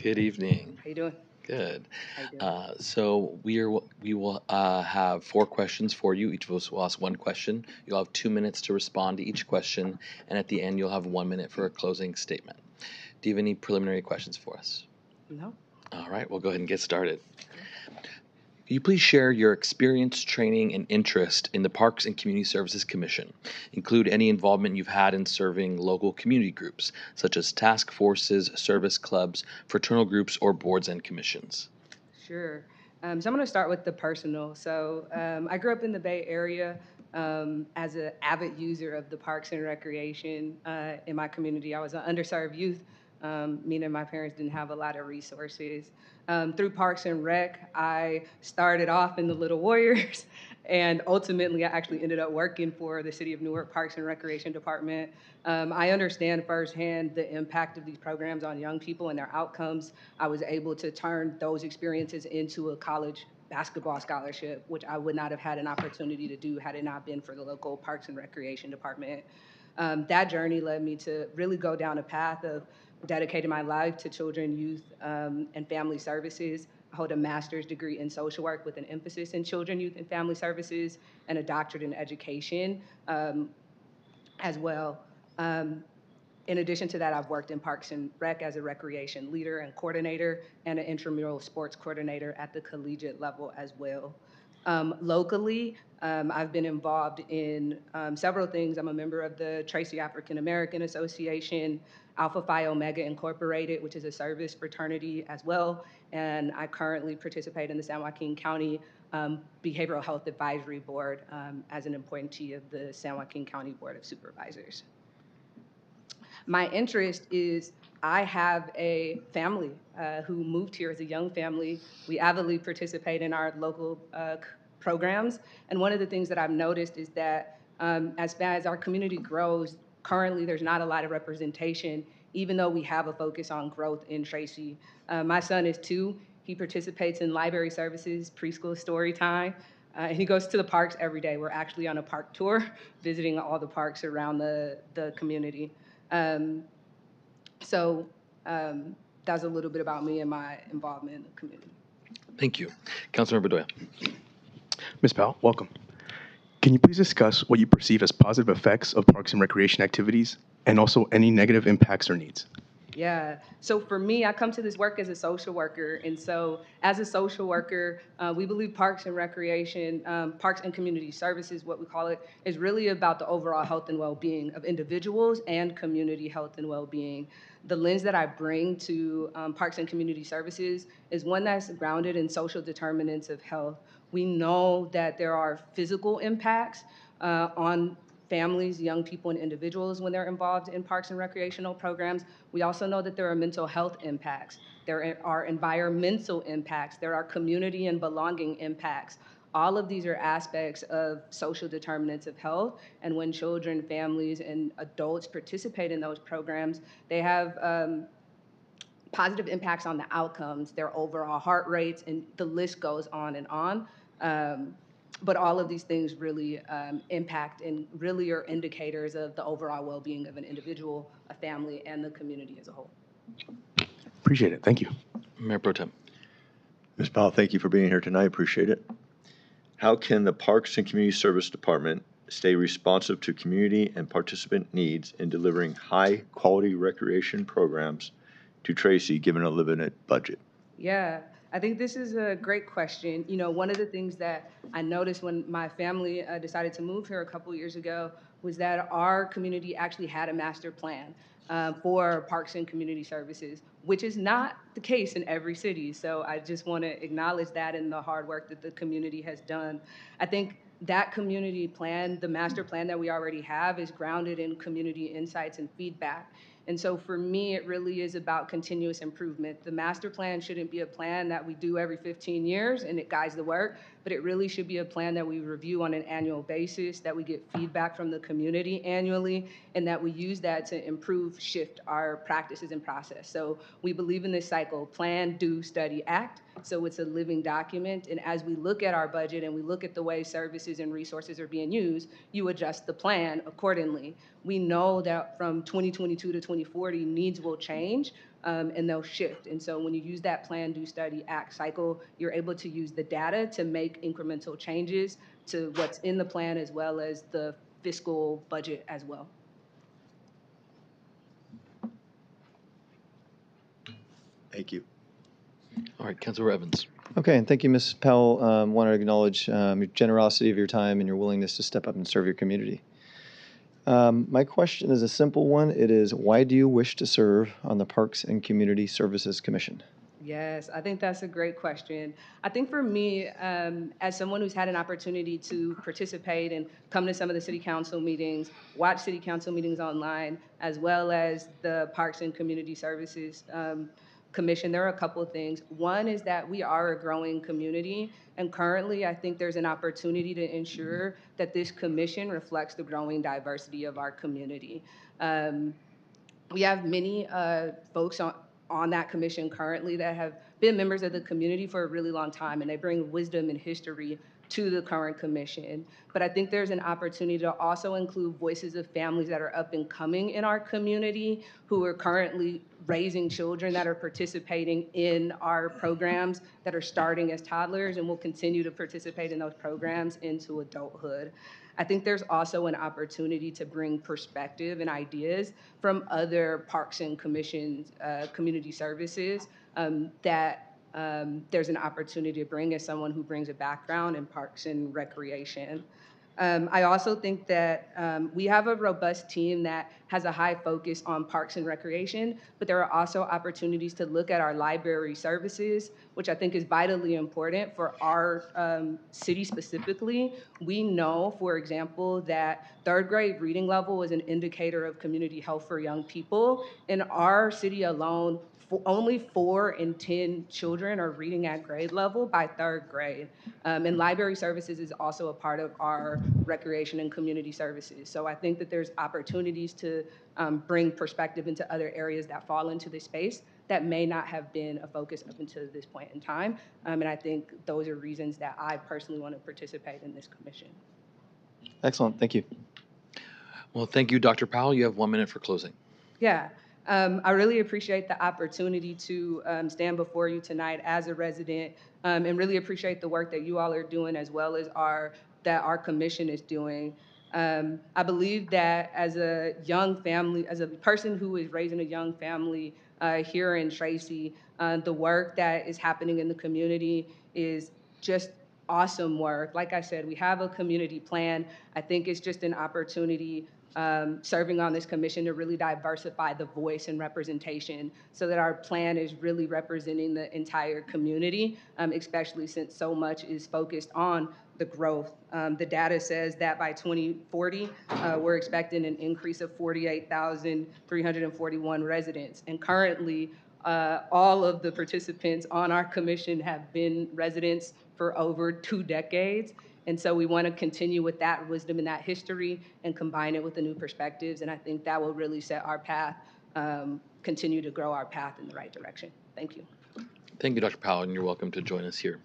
Good evening. How you doing? Good. How you doing? So we will have 4 questions for you. Each of us will ask 1 question. You'll have 2 minutes to respond to each question, and at the end you'll have 1 minute for a closing statement. Do you have any preliminary questions for us? No. All right, we'll go ahead and get started. Can you please share your experience, training, and interest in the Parks and Community Services Commission? Include any involvement you've had in serving local community groups, such as task forces, service clubs, fraternal groups, or boards and commissions. Sure. So I'm going to start with the personal. So I grew up in the Bay Area as an avid user of the Parks and Recreation in my community. I was an underserved youth, meaning my parents didn't have a lot of resources. Through Parks and Rec, I started off in the Little Warriors, and ultimately I actually ended up working for the City of Newark Parks and Recreation Department. I understand firsthand the impact of these programs on young people and their outcomes. I was able to turn those experiences into a college basketball scholarship, which I would not have had an opportunity to do had it not been for the local Parks and Recreation Department. That journey led me to really go down a path of dedicating my life to children, youth, and family services. I hold a master's degree in social work with an emphasis in children, youth, and family services, and a doctorate in education as well. In addition to that, I've worked in Parks and Rec as a recreation leader and coordinator, and an intramural sports coordinator at the collegiate level as well. Locally, I've been involved in several things. I'm a member of the Tracy African American Association, Alpha Phi Omega Incorporated, which is a service fraternity as well, and I currently participate in the San Joaquin County Behavioral Health Advisory Board as an appointee of the San Joaquin County Board of Supervisors. My interest is I have a family who moved here as a young family. We avidly participate in our local programs. And one of the things that I've noticed is that as our community grows, currently there's not a lot of representation, even though we have a focus on growth in Tracy. My son is 2. He participates in library services, preschool story time. And he goes to the parks every day. We're actually on a park tour, visiting all the parks around the community. That's a little bit about me and my involvement in the community. Thank you. Councilmember Bedoya. Ms. Powell, welcome. Can you please discuss what you perceive as positive effects of parks and recreation activities, and also any negative impacts or needs? Yeah, so for me, I come to this work as a social worker. And so as a social worker, we believe Parks and Recreation, Parks and Community Services, what we call it, is really about the overall health and well-being of individuals and community health and well-being. The lens that I bring to Parks and Community Services is one that's grounded in social determinants of health. We know that there are physical impacts on families, young people, and individuals when they're involved in parks and recreational programs. We also know that there are mental health impacts. There are environmental impacts. There are community and belonging impacts. All of these are aspects of social determinants of health. And when children, families, and adults participate in those programs, they have positive impacts on the outcomes, their overall heart rates, and the list goes on and on. But all of these things really impact and really are indicators of the overall well-being of an individual, a family, and the community as a whole. Appreciate it. Thank you. Mayor Pro Tem. Ms. Powell, thank you for being here tonight. Appreciate it. How can the Parks and Community Service Department stay responsive to community and participant needs in delivering high-quality recreation programs to Tracy, given a limited budget? Yeah, I think this is a great question. You know, one of the things that I noticed when my family decided to move here a couple years ago was that our community actually had a master plan for parks and community services, which is not the case in every city. So I just want to acknowledge that and the hard work that the community has done. I think that community plan, the master plan that we already have, is grounded in community insights and feedback. And so for me, it really is about continuous improvement. The master plan shouldn't be a plan that we do every 15 years and it guides the work, but it really should be a plan that we review on an annual basis, that we get feedback from the community annually, and that we use that to improve, shift our practices and process. So we believe in this cycle: plan, do, study, act. So it's a living document. And as we look at our budget and we look at the way services and resources are being used, you adjust the plan accordingly. We know that from 2022 to 2040, needs will change and they'll shift. And so when you use that plan, do, study, act cycle, you're able to use the data to make incremental changes to what's in the plan as well as the fiscal budget as well. Thank you. All right, Councilor Evans. Okay, and thank you, Ms. Powell. Want to acknowledge your generosity of your time and your willingness to step up and serve your community. My question is a simple one. It is, why do you wish to serve on the Parks and Community Services Commission? Yes, I think that's a great question. I think for me, as someone who's had an opportunity to participate and come to some of the city council meetings, watch city council meetings online, as well as the Parks and Community Services Commission, there are a couple of things. One is that we are a growing community, and currently I think there's an opportunity to ensure that this commission reflects the growing diversity of our community. We have many folks on that commission currently that have been members of the community for a really long time, and they bring wisdom and history to the current commission. But I think there's an opportunity to also include voices of families that are up and coming in our community, who are currently raising children, that are participating in our programs, that are starting as toddlers and will continue to participate in those programs into adulthood. I think there's also an opportunity to bring perspective and ideas from other parks and commissions, community services that there's an opportunity to bring as someone who brings a background in parks and recreation. I also think that we have a robust team that has a high focus on parks and recreation, but there are also opportunities to look at our library services, which I think is vitally important for our city specifically. We know, for example, that third grade reading level is an indicator of community health for young people. In our city alone, only 4 in 10 children are reading at grade level by third grade. And library services is also a part of our recreation and community services. So I think that there's opportunities to bring perspective into other areas that fall into this space that may not have been a focus up until this point in time. And I think those are reasons that I personally want to participate in this commission. Excellent, thank you. Well, thank you, Dr. Powell. You have 1 minute for closing. Yeah. I really appreciate the opportunity to stand before you tonight as a resident, and really appreciate the work that you all are doing, as well as that our commission is doing. I believe that as a young family, as a person who is raising a young family here in Tracy, the work that is happening in the community is just awesome work. Like I said, we have a community plan. I think it's just an opportunity serving on this commission to really diversify the voice and representation so that our plan is really representing the entire community, especially since so much is focused on the growth. The data says that by 2040, we're expecting an increase of 48,341 residents. And currently, all of the participants on our commission have been residents for over 2 decades. And so we want to continue with that wisdom and that history and combine it with the new perspectives. And I think that will really set our path, continue to grow our path in the right direction. Thank you. Thank you, Dr. Powell, and you're welcome to join us here.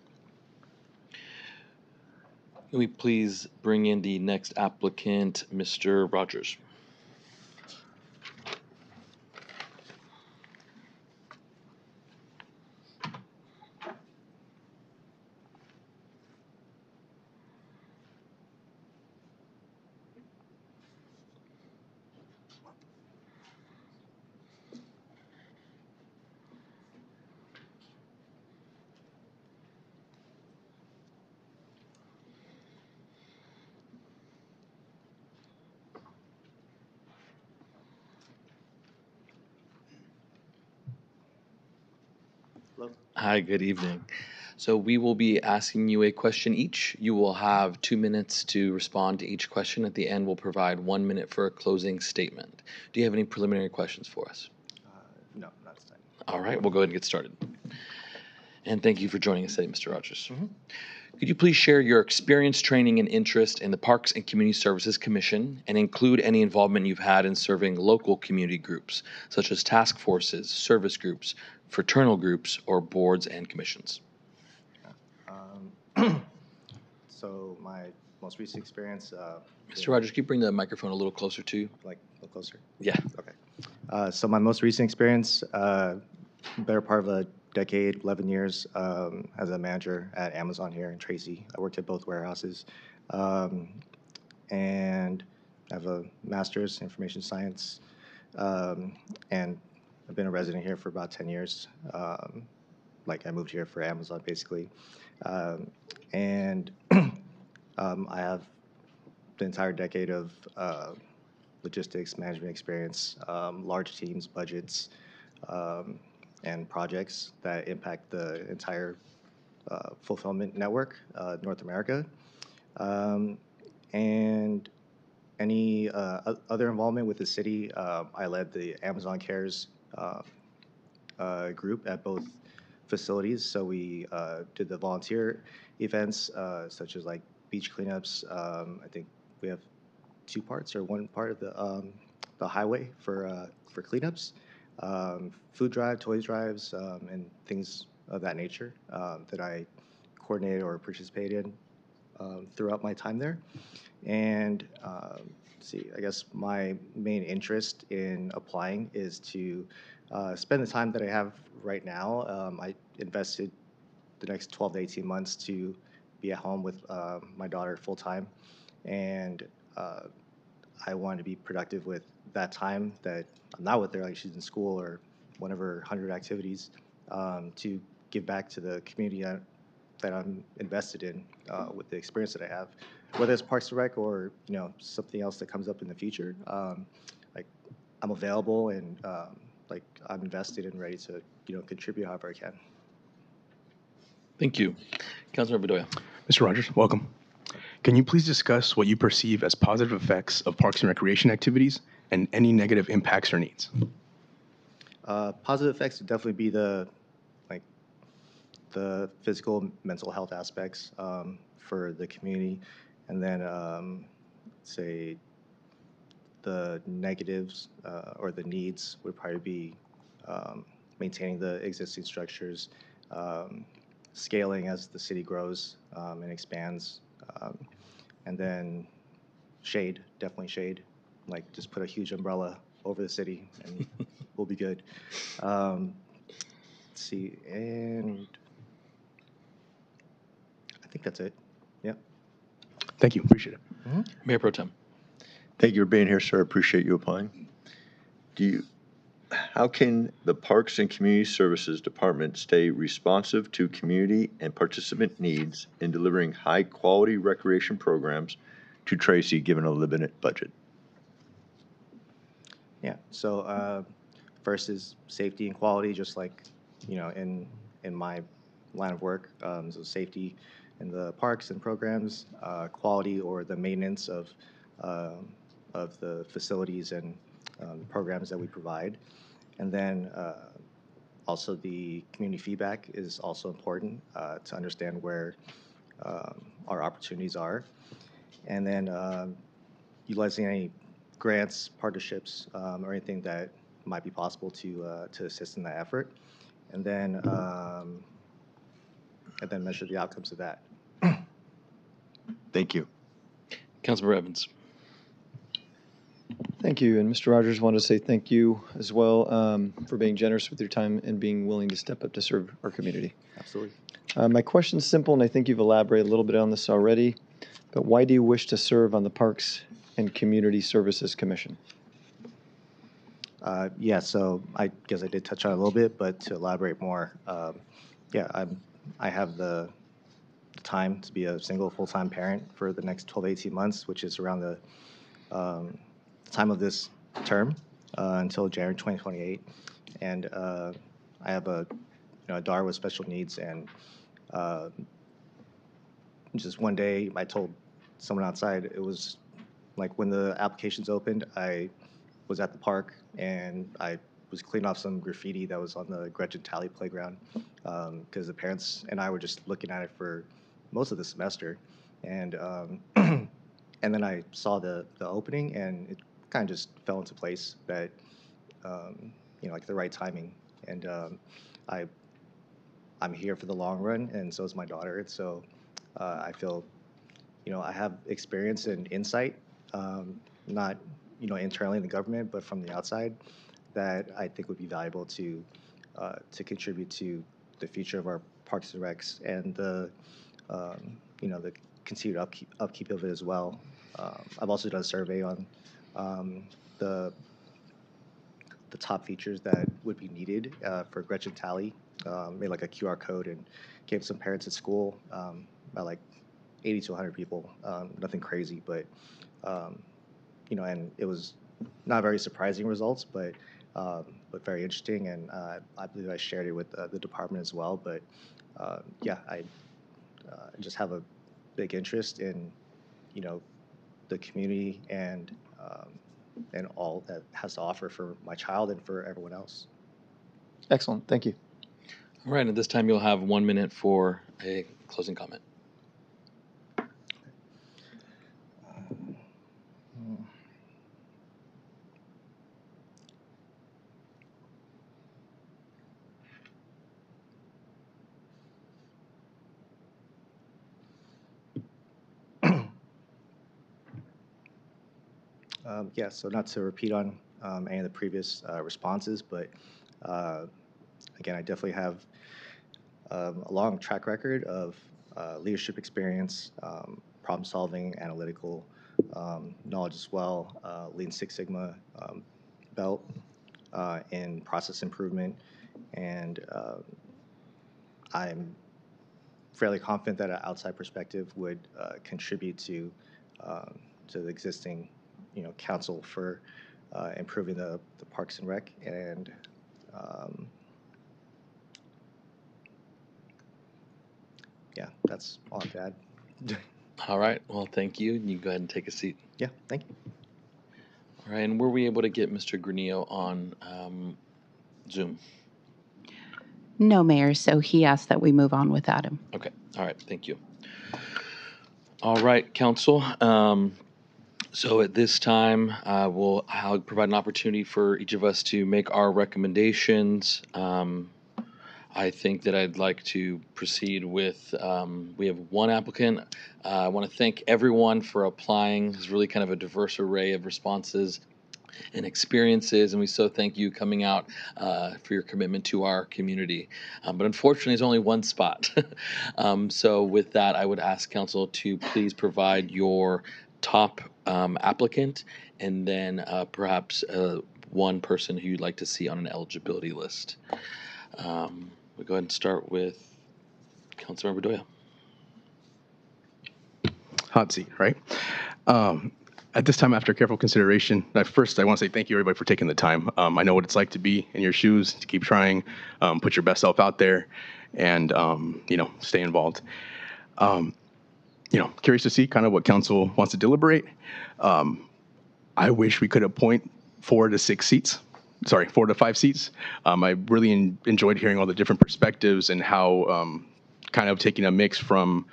Can we please bring in the next applicant, Mr. Rogers? Hi, good evening. So we will be asking you a question each. You will have 2 minutes to respond to each question. At the end, we'll provide 1 minute for a closing statement. Do you have any preliminary questions for us? No, not this time. All right, we'll go ahead and get started. And thank you for joining us today, Mr. Rogers. Could you please share your experience, training, and interest in the Parks and Community Services Commission and include any involvement you've had in serving local community groups, such as task forces, service groups, fraternal groups, or boards and commissions? So my most recent experience. Mr. Rogers, can you bring the microphone a little closer to you? Like a little closer? Yeah. Okay. So my most recent experience, better part of a decade, 11 years as a manager at Amazon here in Tracy. I worked at both warehouses. And I have a master's in information science. And I've been a resident here for about 10 years. Like I moved here for Amazon, basically. And I have the entire decade of logistics management experience, large teams, budgets, and projects that impact the entire fulfillment network, North America. And any other involvement with the city, I led the Amazon Cares group at both facilities. So we did the volunteer events, such as like beach cleanups. I think we have 2 parts or 1 part of the highway for cleanups, food drive, toys drives, and things of that nature that I coordinated or participated in throughout my time there. And see, I guess my main interest in applying is to spend the time that I have right now. I invested the next 12 to 18 months to be at home with my daughter full time, and I wanted to be productive with that time that I'm not with her, like she's in school or one of her 100 activities, to give back to the community that I'm invested in with the experience that I have, whether it's Parks and Rec or something else that comes up in the future. Like I'm available and like I'm invested and ready to contribute however I can. Thank you. Councilmember Bedoya. Mr. Rogers, welcome. Can you please discuss what you perceive as positive effects of parks and recreation activities and any negative impacts or needs? Positive effects would definitely be the physical, mental health aspects for the community, and then say the negatives or the needs would probably be maintaining the existing structures, scaling as the city grows and expands, and then shade, definitely shade. Like just put a huge umbrella over the city and we'll be good. Let's see, and I think that's it. Yeah. Thank you. Appreciate it. Mayor Pro Tem. Thank you for being here, sir. Appreciate you applying. How can the Parks and Community Services Department stay responsive to community and participant needs in delivering high-quality recreation programs to Tracy, given a limited budget? Yeah. So first is safety and quality, just like in my line of work. So safety in the parks and programs, quality or the maintenance of the facilities and programs that we provide. And then also the community feedback is also important to understand where our opportunities are. And then utilizing any grants, partnerships, or anything that might be possible to assist in that effort. And then measure the outcomes of that. Thank you. Councilmember Evans. Thank you. And Mr. Rogers, wanted to say thank you as well for being generous with your time and being willing to step up to serve our community. Absolutely. My question's simple, and I think you've elaborated a little bit on this already, but why do you wish to serve on the Parks and Community Services Commission? Yeah, so I guess I did touch on it a little bit, but to elaborate more, I have the time to be a single full-time parent for the next 12 to 18 months, which is around the time of this term until January 2028. And I have a daughter with special needs, and just one day I told someone outside, it was like when the applications opened, I was at the park and I was cleaning off some graffiti that was on the Gretchen Talley playground because the parents and I were just looking at it for most of the semester. And and then I saw the opening, and it kind of just fell into place that, like the right timing. And I'm here for the long run, and so is my daughter. And so I feel, I have experience and insight, not, internally in the government, but from the outside, that I think would be valuable to contribute to the future of our parks and recs and the continued upkeep of it as well. I've also done a survey on the top features that would be needed for Gretchen Talley. Made like a QR code and gave some parents at school, about like 80 to 100 people. Nothing crazy, but and it was not very surprising results, but very interesting. And I believe I shared it with the department as well. But I just have a big interest in, the community and all that has to offer for my child and for everyone else. Excellent. Thank you. All right, at this time, you'll have 1 minute for a closing comment. So not to repeat on any of the previous responses, but again, I definitely have a long track record of leadership experience, problem solving, analytical knowledge as well, Lean Six Sigma belt in process improvement, and I'm fairly confident that an outside perspective would contribute to the existing council for improving the Parks and Rec. And that's all I have to add. All right. Well, thank you. You can go ahead and take a seat. Yeah, thank you. All right. And were we able to get Mr. Granillo on Zoom? No, Mayor, so he asked that we move on without him. Okay. All right. Thank you. All right, Council. So at this time, I'll provide an opportunity for each of us to make our recommendations. I think that I'd like to proceed with, we have one applicant. I want to thank everyone for applying. It's really kind of a diverse array of responses and experiences, and we so thank you coming out for your commitment to our community. But unfortunately, there's only one spot. So with that, I would ask Council to please provide your top applicant, and then perhaps one person who you'd like to see on an eligibility list. We'll go ahead and start with Councilmember Bedoya. Hot seat, right? At this time, after careful consideration, first I want to say thank you everybody for taking the time. I know what it's like to be in your shoes, to keep trying, put your best self out there, and stay involved. Curious to see kind of what council wants to deliberate. I wish we could appoint 4 to 5 seats. I really enjoyed hearing all the different perspectives and how kind of taking a mix from,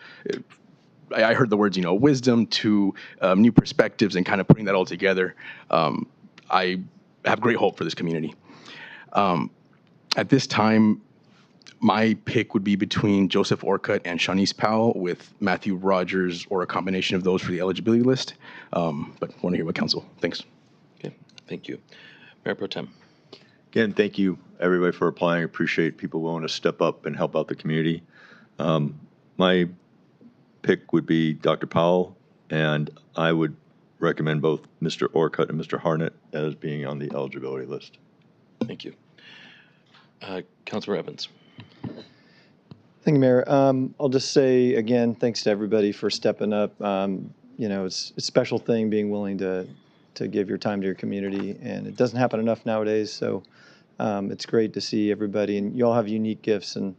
I heard the words, wisdom to new perspectives and kind of putting that all together. I have great hope for this community. At this time, My pick would be between Joseph Orcutt and Shanice Powell, with Matthew Rogers or a combination of those for the eligibility list. But want to hear what council thinks. Okay, thank you. Mayor Pro Tem. Again, thank you, everybody, for applying. I appreciate people willing to step up and help out the community. My pick would be Dr. Powell, and I would recommend both Mr. Orcutt and Mr. Harnett as being on the eligibility list. Thank you. Councilor Evans. Thank you, Mayor. I'll just say again, thanks to everybody for stepping up. It's a special thing being willing to give your time to your community, and it doesn't happen enough nowadays. So it's great to see everybody, and you all have unique gifts and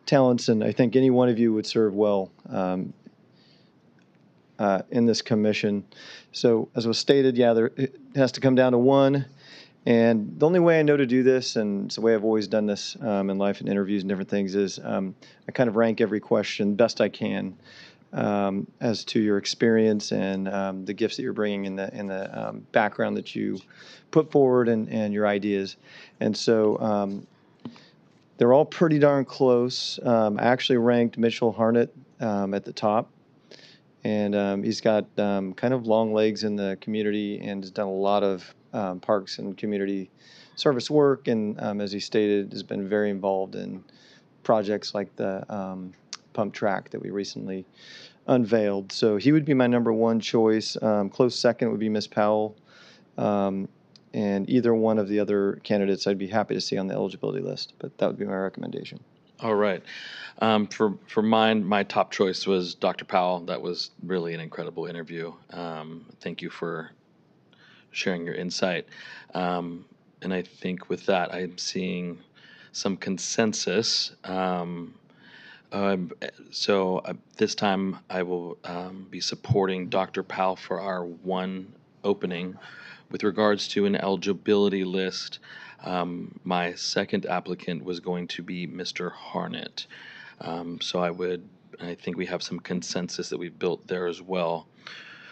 talents, and I think any one of you would serve well in this commission. So as was stated, it has to come down to one. And the only way I know to do this, and it's the way I've always done this in life and interviews and different things, is I kind of rank every question best I can as to your experience and the gifts that you're bringing in the background that you put forward and your ideas. And so they're all pretty darn close. I actually ranked Mitchell Harnett at the top. And he's got kind of long legs in the community and has done a lot of parks and community service work. And as he stated, has been very involved in projects like the pump track that we recently unveiled. So he would be my number one choice. Close second would be Ms. Powell. And either one of the other candidates I'd be happy to see on the eligibility list. But that would be my recommendation. All right. For mine, my top choice was Dr. Powell. That was really an incredible interview. Thank you for sharing your insight. And I think with that, I'm seeing some consensus. This time I will be supporting Dr. Powell for our one opening. With regards to an eligibility list, my second applicant was going to be Mr. Harnett. I think we have some consensus that we've built there as well.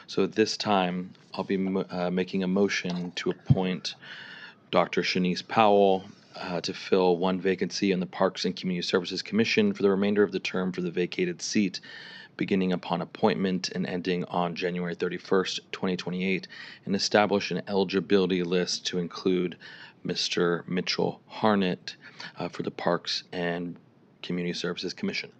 So this time, I'll be making a motion to appoint Dr. Shanice Powell to fill one vacancy on the Parks and Community Services Commission for the remainder of the term for the vacated seat, beginning upon appointment and ending on January 31st, 2028, and establish an eligibility list to include Mr. Mitchell Harnett for the Parks and Community Services Commission.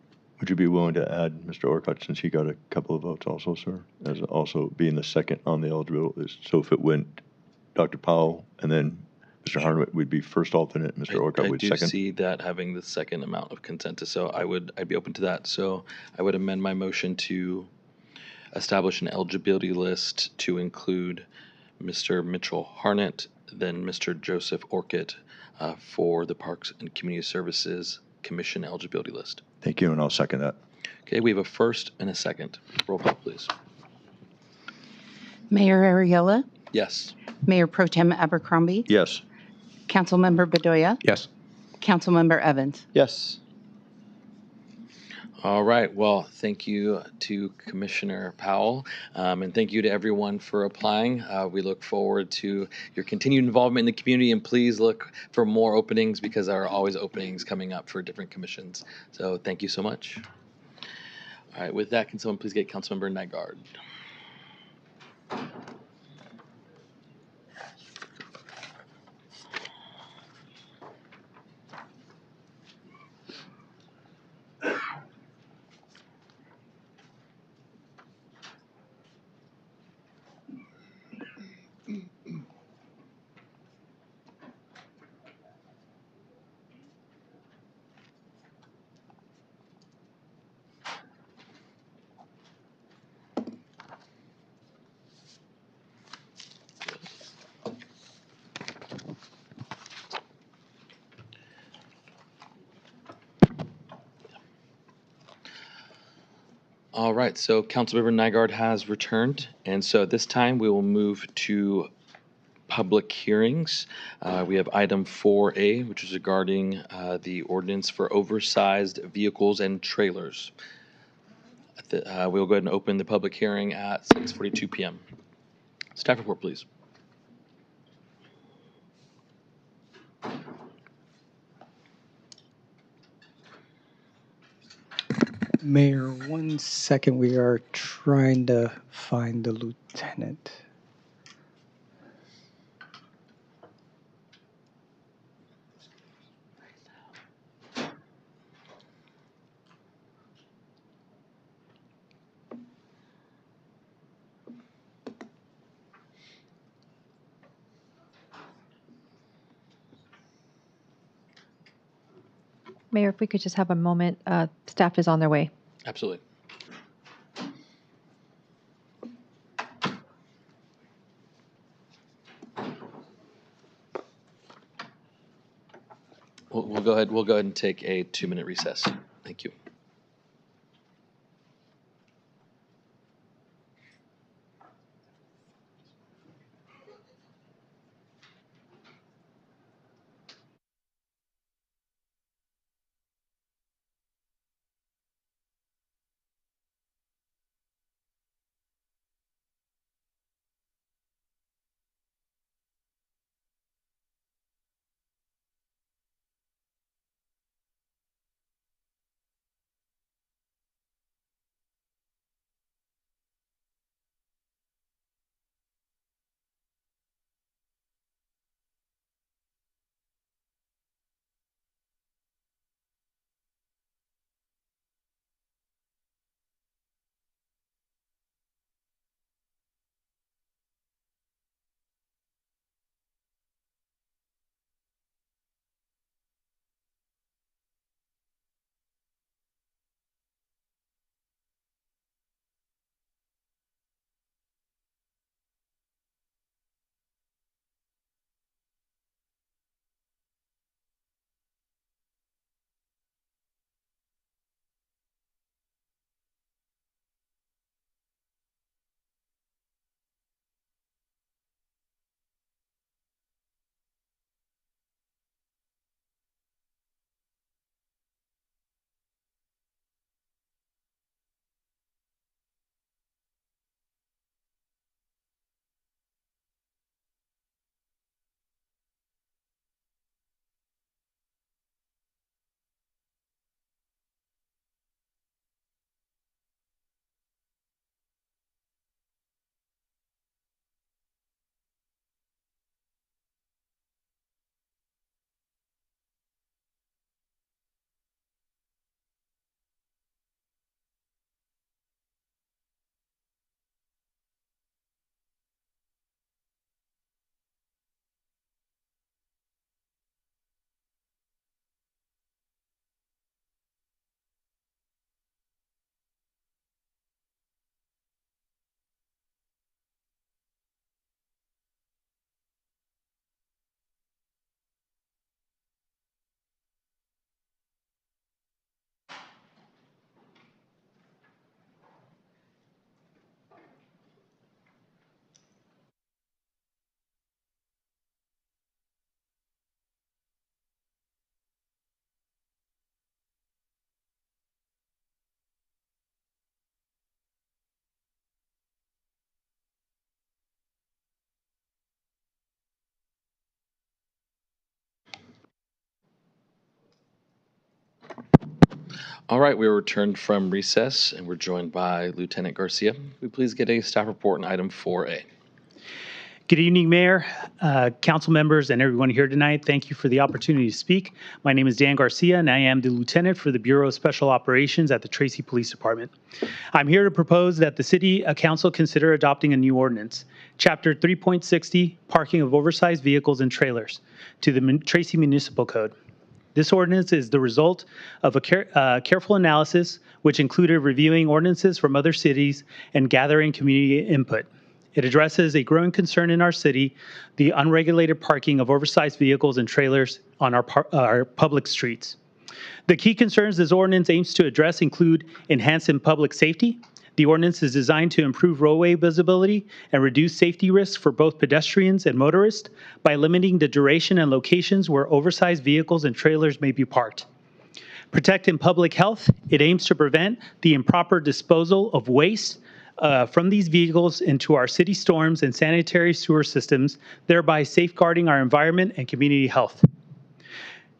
Would you be willing to add Mr. Orcutt, since he got a couple of votes also, sir, as also being the second on the eligibility list? So if it went Dr. Powell and then Mr. Harnett would be first alternate, Mr. Orcutt would second? I do see that having the second amount of consensus, so I'd be open to that. So I would amend my motion to establish an eligibility list to include Mr. Mitchell Harnett, then Mr. Joseph Orcutt for the Parks and Community Services Commission eligibility list. Thank you, and I'll second that. Okay, we have a first and a second. Roll call, please. Mayor Ariella, Yes. Mayor Pro Tem Abercrombie, Yes. Councilmember Bedoya, Yes. Councilmember Evans. Yes. All right. Well, thank you to Commissioner Powell, and thank you to everyone for applying. We look forward to your continued involvement in the community, and please look for more openings because there are always openings coming up for different commissions. So thank you so much. All right. With that, can someone please get Councilmember Nygaard? All right, so Councilmember Nygaard has returned, and so this time we will move to public hearings. We have item 4A, which is regarding the ordinance for oversized vehicles and trailers. We'll go ahead and open the public hearing at 6:42 p.m. Staff report, please. Mayor, 1 second. We are trying to find the lieutenant. Mayor, if we could just have a moment, staff is on their way. Absolutely. We'll go ahead. We'll go ahead and take a 2-minute recess. Thank you. All right, we returned from recess and we're joined by Lieutenant Garcia. Will we please get a staff report on item 4A? Good evening, Mayor, council members, and everyone here tonight. Thank you for the opportunity to speak. My name is Dan Garcia, and I am the lieutenant for the Bureau of Special Operations at the Tracy Police Department. I'm here to propose that the City Council consider adopting a new ordinance, Chapter 3.60, Parking of Oversized Vehicles and Trailers, to the Tracy Municipal Code. This ordinance is the result of a careful analysis, which included reviewing ordinances from other cities and gathering community input. It addresses a growing concern in our city, the unregulated parking of oversized vehicles and trailers on our public streets. The key concerns this ordinance aims to address include enhancing public safety. The ordinance is designed to improve roadway visibility and reduce safety risks for both pedestrians and motorists by limiting the duration and locations where oversized vehicles and trailers may be parked. Protecting public health, it aims to prevent the improper disposal of waste from these vehicles into our city storms and sanitary sewer systems, thereby safeguarding our environment and community health.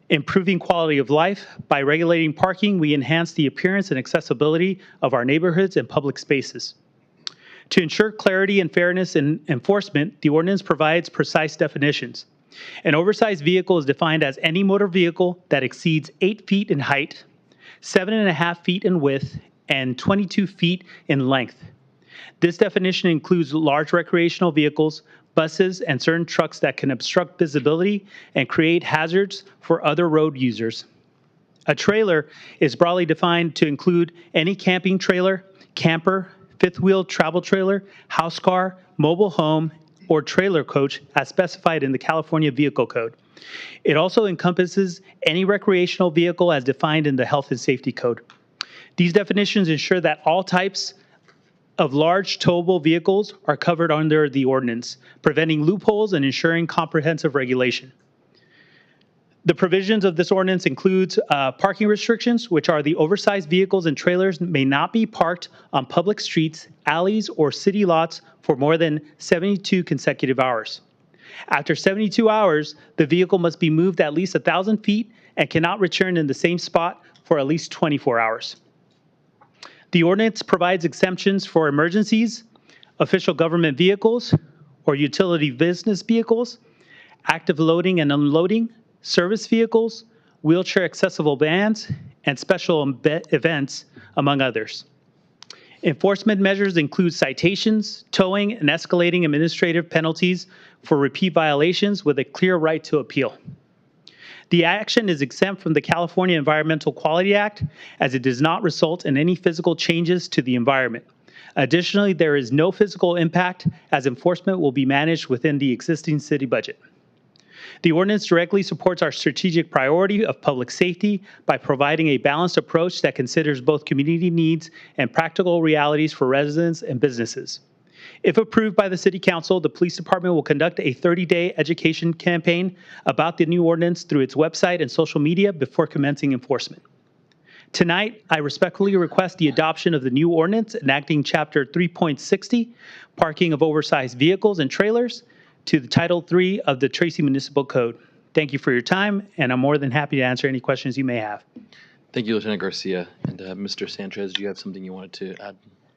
Improving quality of life. By regulating parking, we enhance the appearance and accessibility of our neighborhoods and public spaces. To ensure clarity and fairness in enforcement, the ordinance provides precise definitions. An oversized vehicle is defined as any motor vehicle that exceeds 8 feet in height, 7.5 feet in width, and 22 feet in length. This definition includes large recreational vehicles, buses, and certain trucks that can obstruct visibility and create hazards for other road users. A trailer is broadly defined to include any camping trailer, camper, fifth-wheel travel trailer, house car, mobile home, or trailer coach as specified in the California Vehicle Code. It also encompasses any recreational vehicle as defined in the Health and Safety Code. These definitions ensure that all types of large towable vehicles are covered under the ordinance, preventing loopholes and ensuring comprehensive regulation. The provisions of this ordinance includes parking restrictions, which are the oversized vehicles and trailers may not be parked on public streets, alleys, or city lots for more than 72 consecutive hours. After 72 hours, the vehicle must be moved at least 1,000 feet and cannot return in the same spot for at least 24 hours. The ordinance provides exemptions for emergencies, official government vehicles, or utility business vehicles, active loading and unloading, service vehicles, wheelchair accessible vans, and special events, among others. Enforcement measures include citations, towing, and escalating administrative penalties for repeat violations with a clear right to appeal. The action is exempt from the California Environmental Quality Act as it does not result in any physical changes to the environment. Additionally, there is no physical impact as enforcement will be managed within the existing city budget. The ordinance directly supports our strategic priority of public safety by providing a balanced approach that considers both community needs and practical realities for residents and businesses. If approved by the City Council, the Police Department will conduct a 30-day education campaign about the new ordinance through its website and social media before commencing enforcement. Tonight, I respectfully request the adoption of the new ordinance enacting Chapter 3.60, Parking of Oversized Vehicles and Trailers, to the Title III of the Tracy Municipal Code. Thank you for your time, and I'm more than happy to answer any questions you may have. Thank you, Lieutenant Garcia. And Mr. Sanchez, do you have something you wanted to add?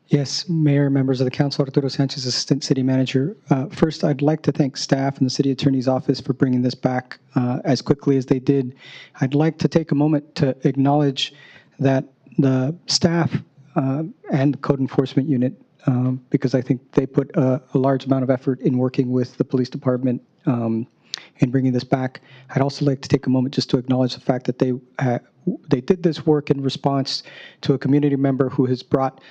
Yes, Mayor, members of the council, Arturo Sanchez, Assistant City Manager. First, I'd like to thank staff and the City Attorney's Office for bringing this back as quickly as they did. I'd like to take a moment to acknowledge that the staff and the Code Enforcement Unit, because I think they put a large amount of effort in working with the police department in bringing this back. I'd also like to take a moment just to acknowledge the fact that they did this work in response to a community member who has brought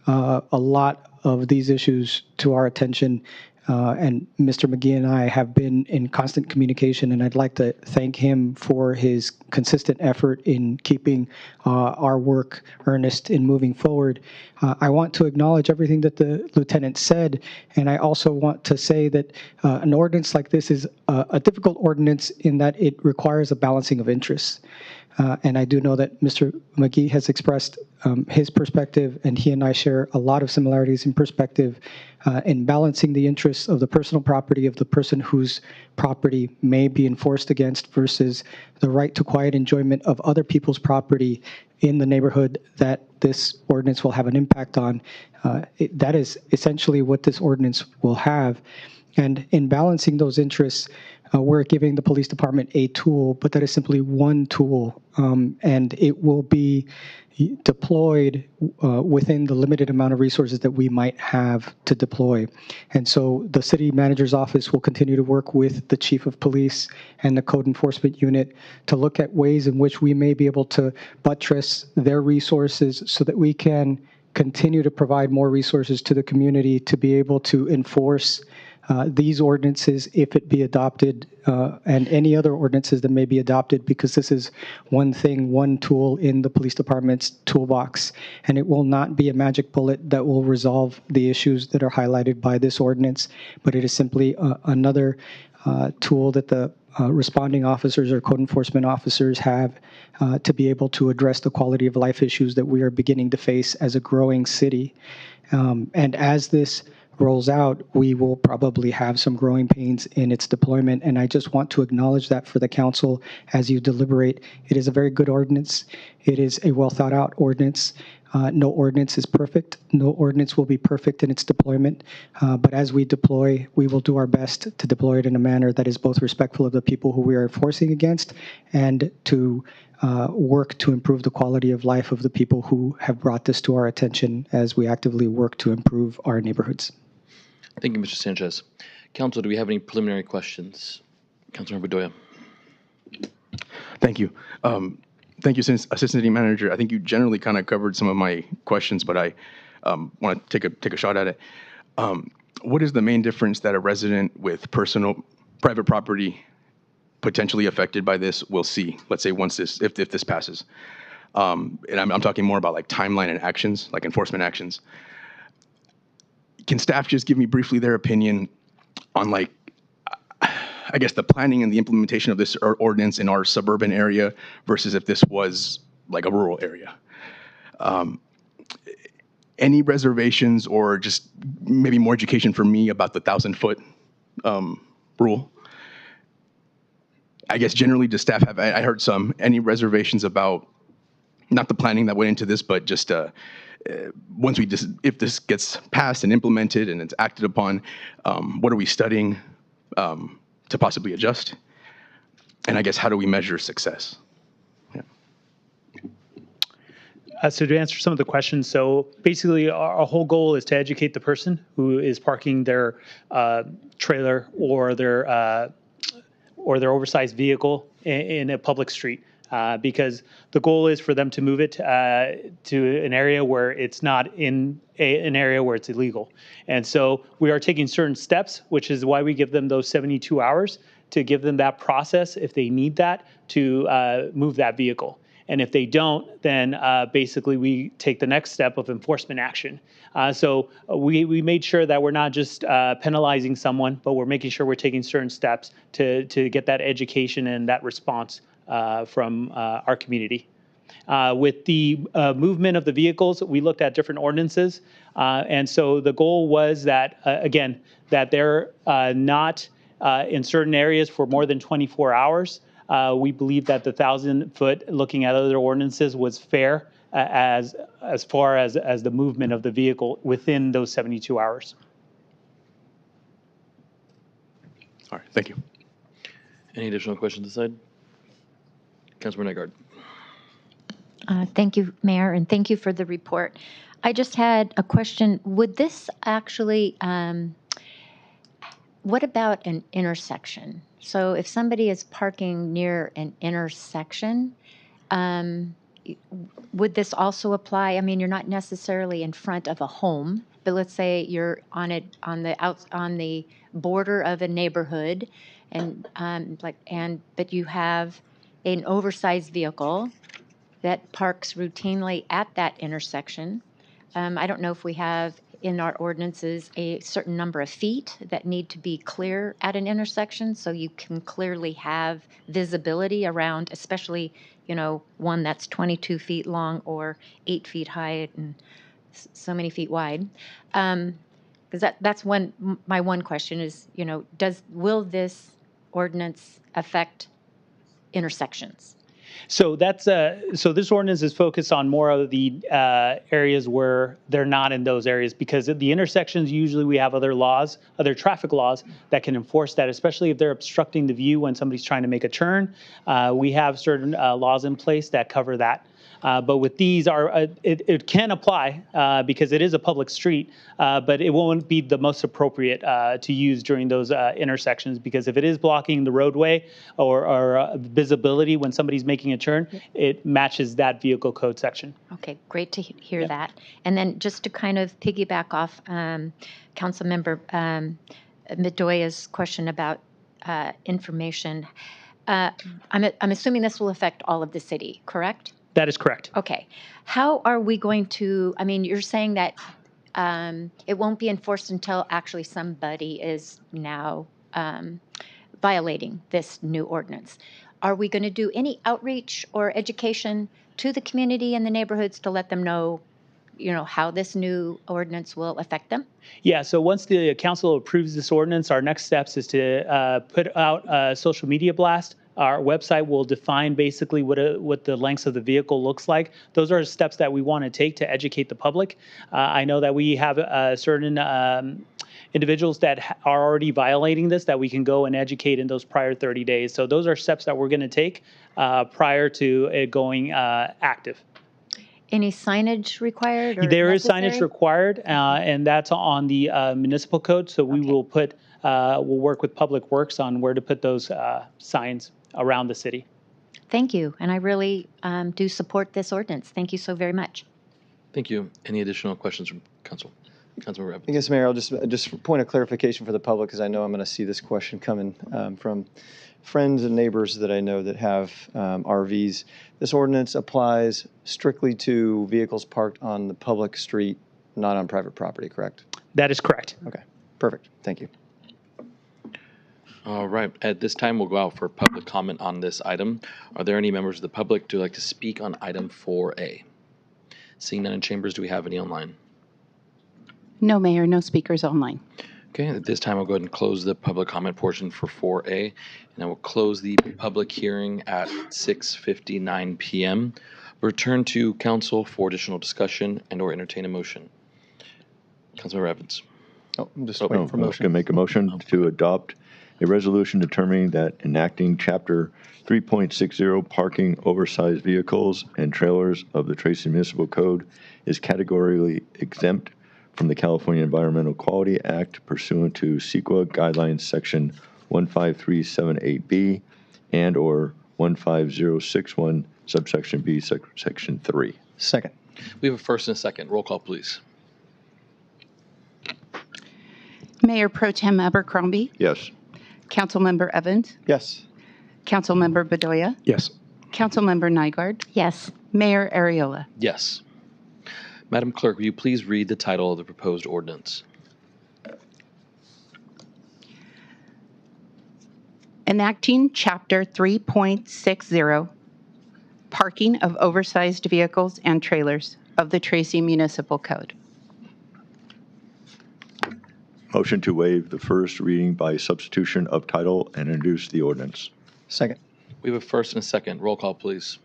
a lot of these issues to our attention, and Mr. McGee and I have been in constant communication, and I'd like to thank him for his consistent effort in keeping our work earnest in moving forward. I want to acknowledge everything that the lieutenant said, and I also want to say that an ordinance like this is a difficult ordinance in that it requires a balancing of interests. And I do know that Mr. McGee has expressed his perspective, and he and I share a lot of similarities in perspective in balancing the interests of the personal property of the person whose property may be enforced against versus the right to quiet enjoyment of other people's property in the neighborhood that this ordinance will have an impact on. That is essentially what this ordinance will have. And in balancing those interests, we're giving the police department a tool, but that is simply one tool, and it will be deployed within the limited amount of resources that we might have to deploy. And so the city manager's office will continue to work with the chief of police and the code enforcement unit to look at ways in which we may be able to buttress their resources so that we can continue to provide more resources to the community to be able to enforce these ordinances if it be adopted, and any other ordinances that may be adopted, because this is one thing, one tool in the police department's toolbox, and it will not be a magic bullet that will resolve the issues that are highlighted by this ordinance, but it is simply another tool that the responding officers or code enforcement officers have to be able to address the quality of life issues that we are beginning to face as a growing city. And as this rolls out, we will probably have some growing pains in its deployment. And I just want to acknowledge that for the council as you deliberate. It is a very good ordinance. It is a well thought out ordinance. No ordinance is perfect. No ordinance will be perfect in its deployment. But as we deploy, we will do our best to deploy it in a manner that is both respectful of the people who we are enforcing against and to work to improve the quality of life of the people who have brought this to our attention as we actively work to improve our neighborhoods. Thank you, Mr. Sanchez. Council, do we have any preliminary questions? Councilmember Bedoya. Thank you. Thank you, Assistant City Manager. I think you generally kind of covered some of my questions, but I want to take a shot at it. What is the main difference that a resident with private property potentially affected by this will see? Let's say once if this passes, and I'm talking more about like timeline and actions, like enforcement actions. Can staff just give me briefly their opinion on like, I guess, the planning and the implementation of this ordinance in our suburban area versus if this was like a rural area? Any reservations or just maybe more education for me about the 1,000-foot rule? I guess generally, does staff have, I heard any reservations about not the planning that went into this, but just once if this gets passed and implemented and it's acted upon, what are we studying to possibly adjust? And I guess, how do we measure success? So to answer some of the questions, so basically our whole goal is to educate the person who is parking their trailer or their oversized vehicle in a public street. Because the goal is for them to move it to an area where it's not in an area where it's illegal. And so we are taking certain steps, which is why we give them those 72 hours to give them that process, if they need that, to move that vehicle. And if they don't, then basically we take the next step of enforcement action. So we made sure that we're not just penalizing someone, but we're making sure we're taking certain steps to get that education and that response from our community. With the movement of the vehicles, we looked at different ordinances. And so the goal was that, again, that they're not in certain areas for more than 24 hours. We believe that the 1,000-foot, looking at other ordinances, was fair as far as the movement of the vehicle within those 72 hours. All right, thank you. Any additional questions this side? Councilmember Nygard. Thank you, Mayor, and thank you for the report. I just had a question. Would this actually, what about an intersection? So if somebody is parking near an intersection, would this also apply? I mean, you're not necessarily in front of a home, but let's say you're on the border of a neighborhood, and but you have an oversized vehicle that parks routinely at that intersection. I don't know if we have in our ordinances a certain number of feet that need to be clear at an intersection, so you can clearly have visibility around, especially, one that's 22 feet long or 8 feet high and so many feet wide. Because that's my one question is, will this ordinance affect intersections? So that's so this ordinance is focused on more of the areas where they're not in those areas, because at the intersections usually we have other laws, other traffic laws that can enforce that, especially if they're obstructing the view when somebody's trying to make a turn. We have certain laws in place that cover that. But with these, it can apply because it is a public street, but it won't be the most appropriate to use during those intersections, because if it is blocking the roadway or visibility when somebody's making a turn, it matches that vehicle code section. Okay, great to hear that. And then just to kind of piggyback off Councilmember Bedoya's question about information, I'm assuming this will affect all of the city, correct? That is correct. Okay. How are we going to, you're saying that it won't be enforced until actually somebody is now violating this new ordinance. Are we going to do any outreach or education to the community and the neighborhoods to let them know how this new ordinance will affect them? Yeah, so once the council approves this ordinance, our next steps is to put out a social media blast. Our website will define basically what the lengths of the vehicle looks like. Those are steps that we want to take to educate the public. I know that we have certain individuals that are already violating this that we can go and educate in those prior 30 days. So those are steps that we're going to take prior to it going active. Any signage required? Or There is necessary? signage required, and that's on the municipal code. So we will put, we'll work with Public Works on where to put those signs around the city. Thank you. And I really do support this ordinance. Thank you so very much. Thank you. Any additional questions from council? Councilmember Evans. I guess, Mayor, I'll just point of clarification for the public, because I know I'm going to see this question coming from friends and neighbors that I know that have RVs. This ordinance applies strictly to vehicles parked on the public street, not on private property, correct? That is correct. Okay, perfect. Thank you. All right. At this time, we'll go out for public comment on this item. Are there any members of the public who would like to speak on item 4A? Seeing none in chambers, do we have any online? No, Mayor, no speakers online. Okay, at this time, I'll go ahead and close the public comment portion for 4A, and I will close the public hearing at 6:59 p.m. Return to council for additional discussion and/or entertain a motion. Councilmember Evans. Oh, I'm just I waiting for was motion. going to make a motion to adopt a resolution determining that enacting Chapter 3.60 parking oversized vehicles and trailers of the Tracy Municipal Code is categorically exempt from the California Environmental Quality Act pursuant to CEQA Guidelines Section 15378B and/or 15061 subsection B, section 3. Second. We have a first and a second. Roll call, please. Mayor Pro Tem Abercrombie, Yes. Councilmember Evans, Yes. Councilmember Bedoya, Yes. Councilmember Nygaard, Yes. Mayor Arreola. Yes. Madam Clerk, will you please read the title of the proposed ordinance? Enacting Chapter 3.60, Parking of Oversized Vehicles and Trailers of the Tracy Municipal Code. Motion to waive the first reading by substitution of title and introduce the ordinance. Second. We have a first and a second. Roll call, please.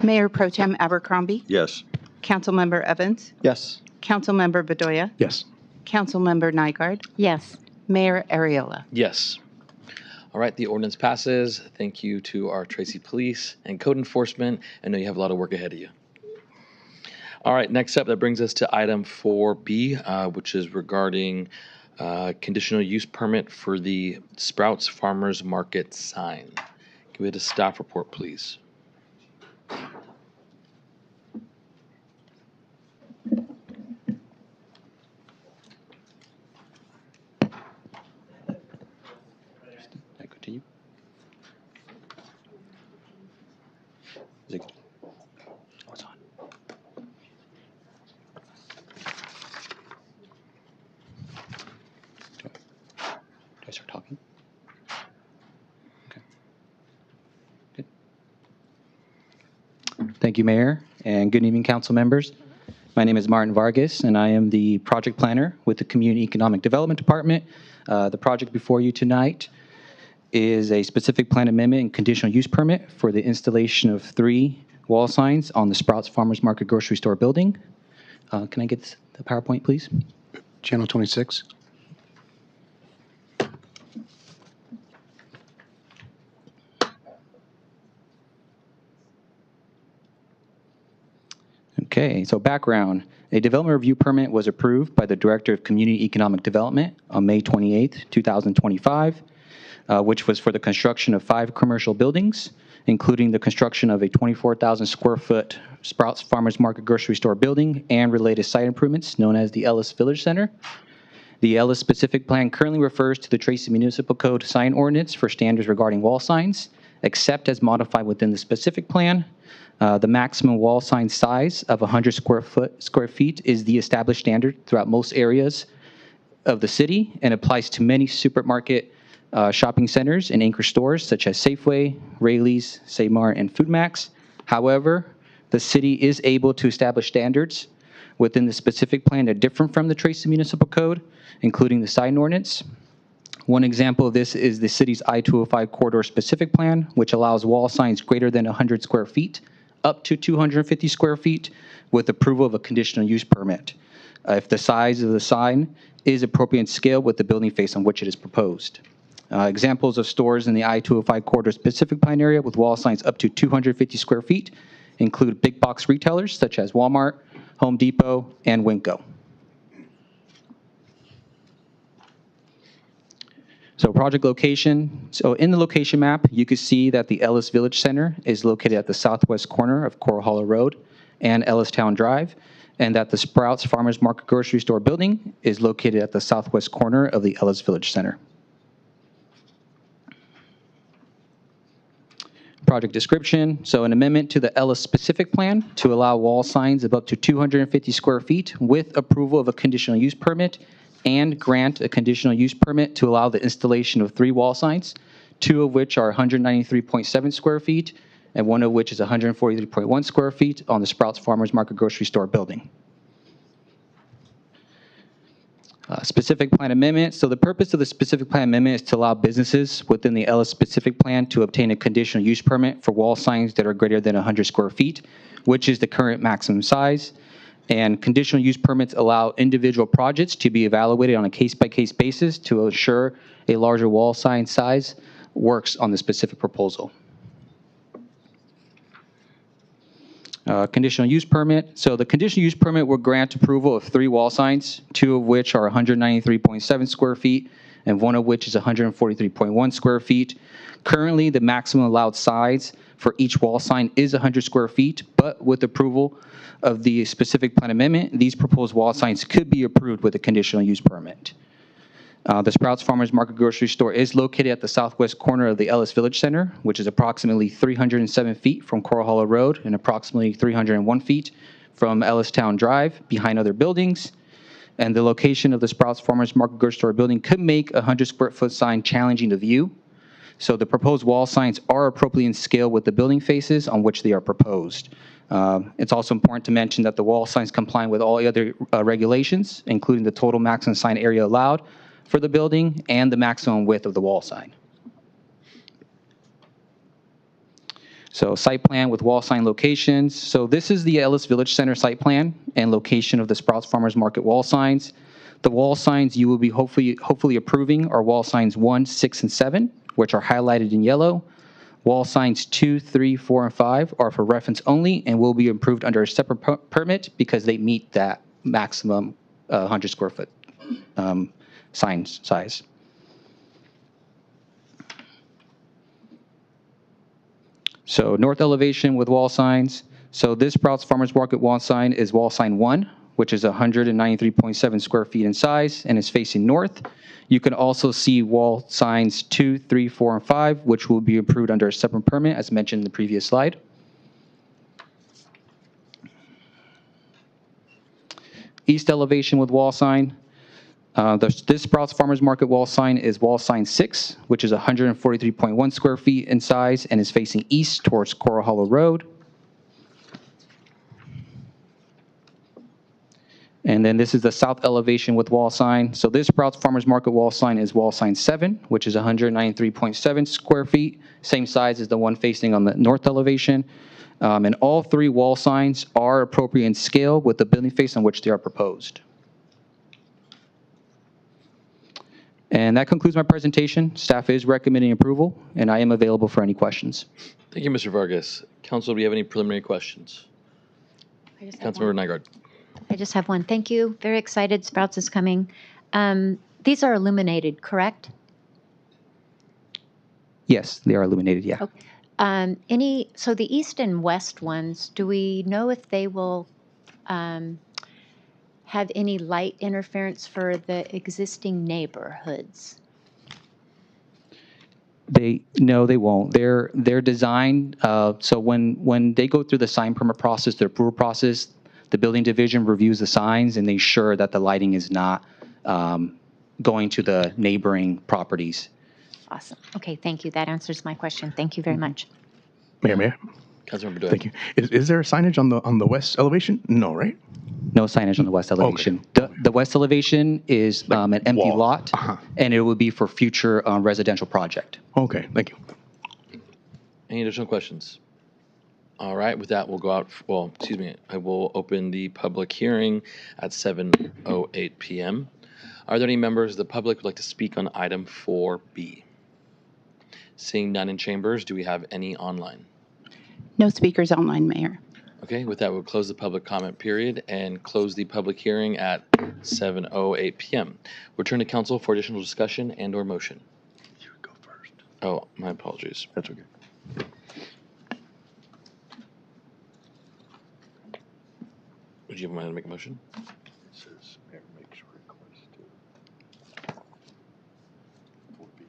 Mayor Pro Tem Abercrombie, Yes. Councilmember Evans, Yes. Councilmember Bedoya, Yes. Councilmember Nygaard, Yes. Mayor Arreola. Yes. All right, the ordinance passes. Thank you to our Tracy Police and Code Enforcement. I know you have a lot of work ahead of you. All right, next up, that brings us to item 4B, which is regarding conditional use permit for the Sprouts Farmers Market sign. Can we have a staff report, please? I continue? Is it? Oh, it's on. Do I start talking? Okay. Good. Thank you, Mayor, and good evening, council members. My name is Martin Vargas, and I am the project planner with the Community Economic Development Department. The project before you tonight is a specific plan amendment and conditional use permit for the installation of 3 wall signs on the Sprouts Farmers Market grocery store building. Can I get the PowerPoint, please? Channel 26. Okay, so background. A development review permit was approved by the Director of Community Economic Development on May 28, 2025, which was for the construction of 5 commercial buildings, including the construction of a 24,000 square foot Sprouts Farmers Market grocery store building and related site improvements known as the Ellis Village Center. The Ellis specific plan currently refers to the Tracy Municipal Code sign ordinance for standards regarding wall signs, except as modified within the specific plan. The maximum wall sign size of 100 square feet is the established standard throughout most areas of the city and applies to many supermarket shopping centers and anchor stores such as Safeway, Raley's, Save Mart, and Food Max. However, the city is able to establish standards within the specific plan that are different from the Tracy Municipal Code, including the sign ordinance. One example of this is the city's I-205 corridor specific plan, which allows wall signs greater than 100 square feet up to 250 square feet with approval of a conditional use permit, if the size of the sign is appropriate in scale with the building face on which it is proposed. Examples of stores in the I-205 corridor specific plan area with wall signs up to 250 square feet include big box retailers such as Walmart, Home Depot, and Winco. So project location. So in the location map, you can see that the Ellis Village Center is located at the southwest corner of Coral Hollow Road and Ellistown Drive, and that the Sprouts Farmers Market Grocery Store building is located at the southwest corner of the Ellis Village Center. Project description. So an amendment to the Ellis specific plan to allow wall signs of up to 250 square feet with approval of a conditional use permit, and grant a conditional use permit to allow the installation of 3 wall signs, 2 of which are 193.7 square feet, and 1 of which is 143.1 square feet on the Sprouts Farmers Market Grocery Store building. Specific plan amendment. So the purpose of the specific plan amendment is to allow businesses within the Ellis specific plan to obtain a conditional use permit for wall signs that are greater than 100 square feet, which is the current maximum size. And conditional use permits allow individual projects to be evaluated on a case-by-case basis to ensure a larger wall sign size works on the specific proposal. Conditional use permit. So the conditional use permit will grant approval of 3 wall signs, 2 of which are 193.7 square feet, and 1 of which is 143.1 square feet. Currently, the maximum allowed size for each wall sign is 100 square feet, but with approval of the specific plan amendment, these proposed wall signs could be approved with a conditional use permit. The Sprouts Farmers Market Grocery Store is located at the southwest corner of the Ellis Village Center, which is approximately 307 feet from Coral Hollow Road and approximately 301 feet from Ellistown Drive behind other buildings. And the location of the Sprouts Farmers Market Grocery Store building could make a 100 square foot sign challenging to view. So the proposed wall signs are appropriately in scale with the building faces on which they are proposed. It's also important to mention that the wall signs comply with all other regulations, including the total maximum sign area allowed for the building and the maximum width of the wall sign. So site plan with wall sign locations. So this is the Ellis Village Center site plan and location of the Sprouts Farmers Market wall signs. The wall signs you will be hopefully approving are wall signs 1, 6, and 7, which are highlighted in yellow. Wall signs 2, 3, 4, and 5 are for reference only and will be approved under a separate permit because they meet that maximum 100 square foot sign size. So north elevation with wall signs. So this Sprouts Farmers Market wall sign is wall sign 1, which is 193.7 square feet in size and is facing north. You can also see wall signs 2, 3, 4, and 5, which will be approved under a separate permit, as mentioned in the previous slide. East elevation with wall sign. This Sprouts Farmers Market wall sign is wall sign 6, which is 143.1 square feet in size and is facing east towards Coral Hollow Road. And then this is the south elevation with wall sign. So this Sprouts Farmers Market wall sign is wall sign 7, which is 193.7 square feet, same size as the one facing on the north elevation. And all 3 wall signs are appropriate in scale with the building face on which they are proposed. And that concludes my presentation. Staff is recommending approval, and I am available for any questions. Thank you, Mr. Vargas. Council, do you have any preliminary questions? Councilmember Nygaard. I just have one. Thank you. Very excited. Sprouts is coming. These are illuminated, correct? Yes, they are illuminated, yeah. Okay. So the east and west ones, do we know if they will have any light interference for the existing neighborhoods? No, they won't. They're designed, so when they go through the sign permit process, the approval process, the building division reviews the signs and they ensure that the lighting is not going to the neighboring properties. Awesome. Okay, thank you. That answers my question. Thank you very much. Mayor. Councilmember Bedoya. Thank you. Is there a signage on the west elevation? No, right? No signage on the west elevation. The west elevation is an empty wall. lot, and it will be for future residential project. Okay, thank you. Any additional questions? All right, with that, we'll go out, I will open the public hearing at 7:08 PM. Are there any members of the public who would like to speak on item 4B? Seeing none in chambers, do we have any online? No speakers online, Mayor. Okay, with that, we'll close the public comment period and close the public hearing at 7:08 PM. Return to council for additional discussion and/or motion. You go first. Oh, my apologies. That's okay. Would you mind to make a motion? It says Mayor makes request to 4B.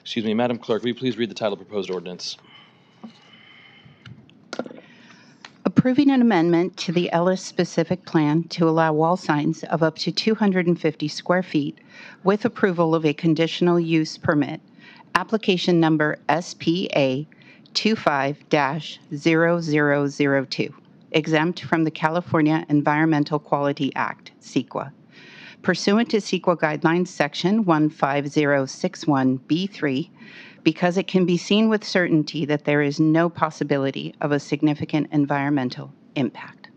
Excuse me, Madam Clerk, will you please read the title of proposed ordinance? Approving an amendment to the Ellis specific plan to allow wall signs of up to 250 square feet with approval of a conditional use permit, application number SPA 25-0002, exempt from the California Environmental Quality Act, CEQA. Pursuant to CEQA Guidelines Section 15061B3, because it can be seen with certainty that there is no possibility of a significant environmental impact.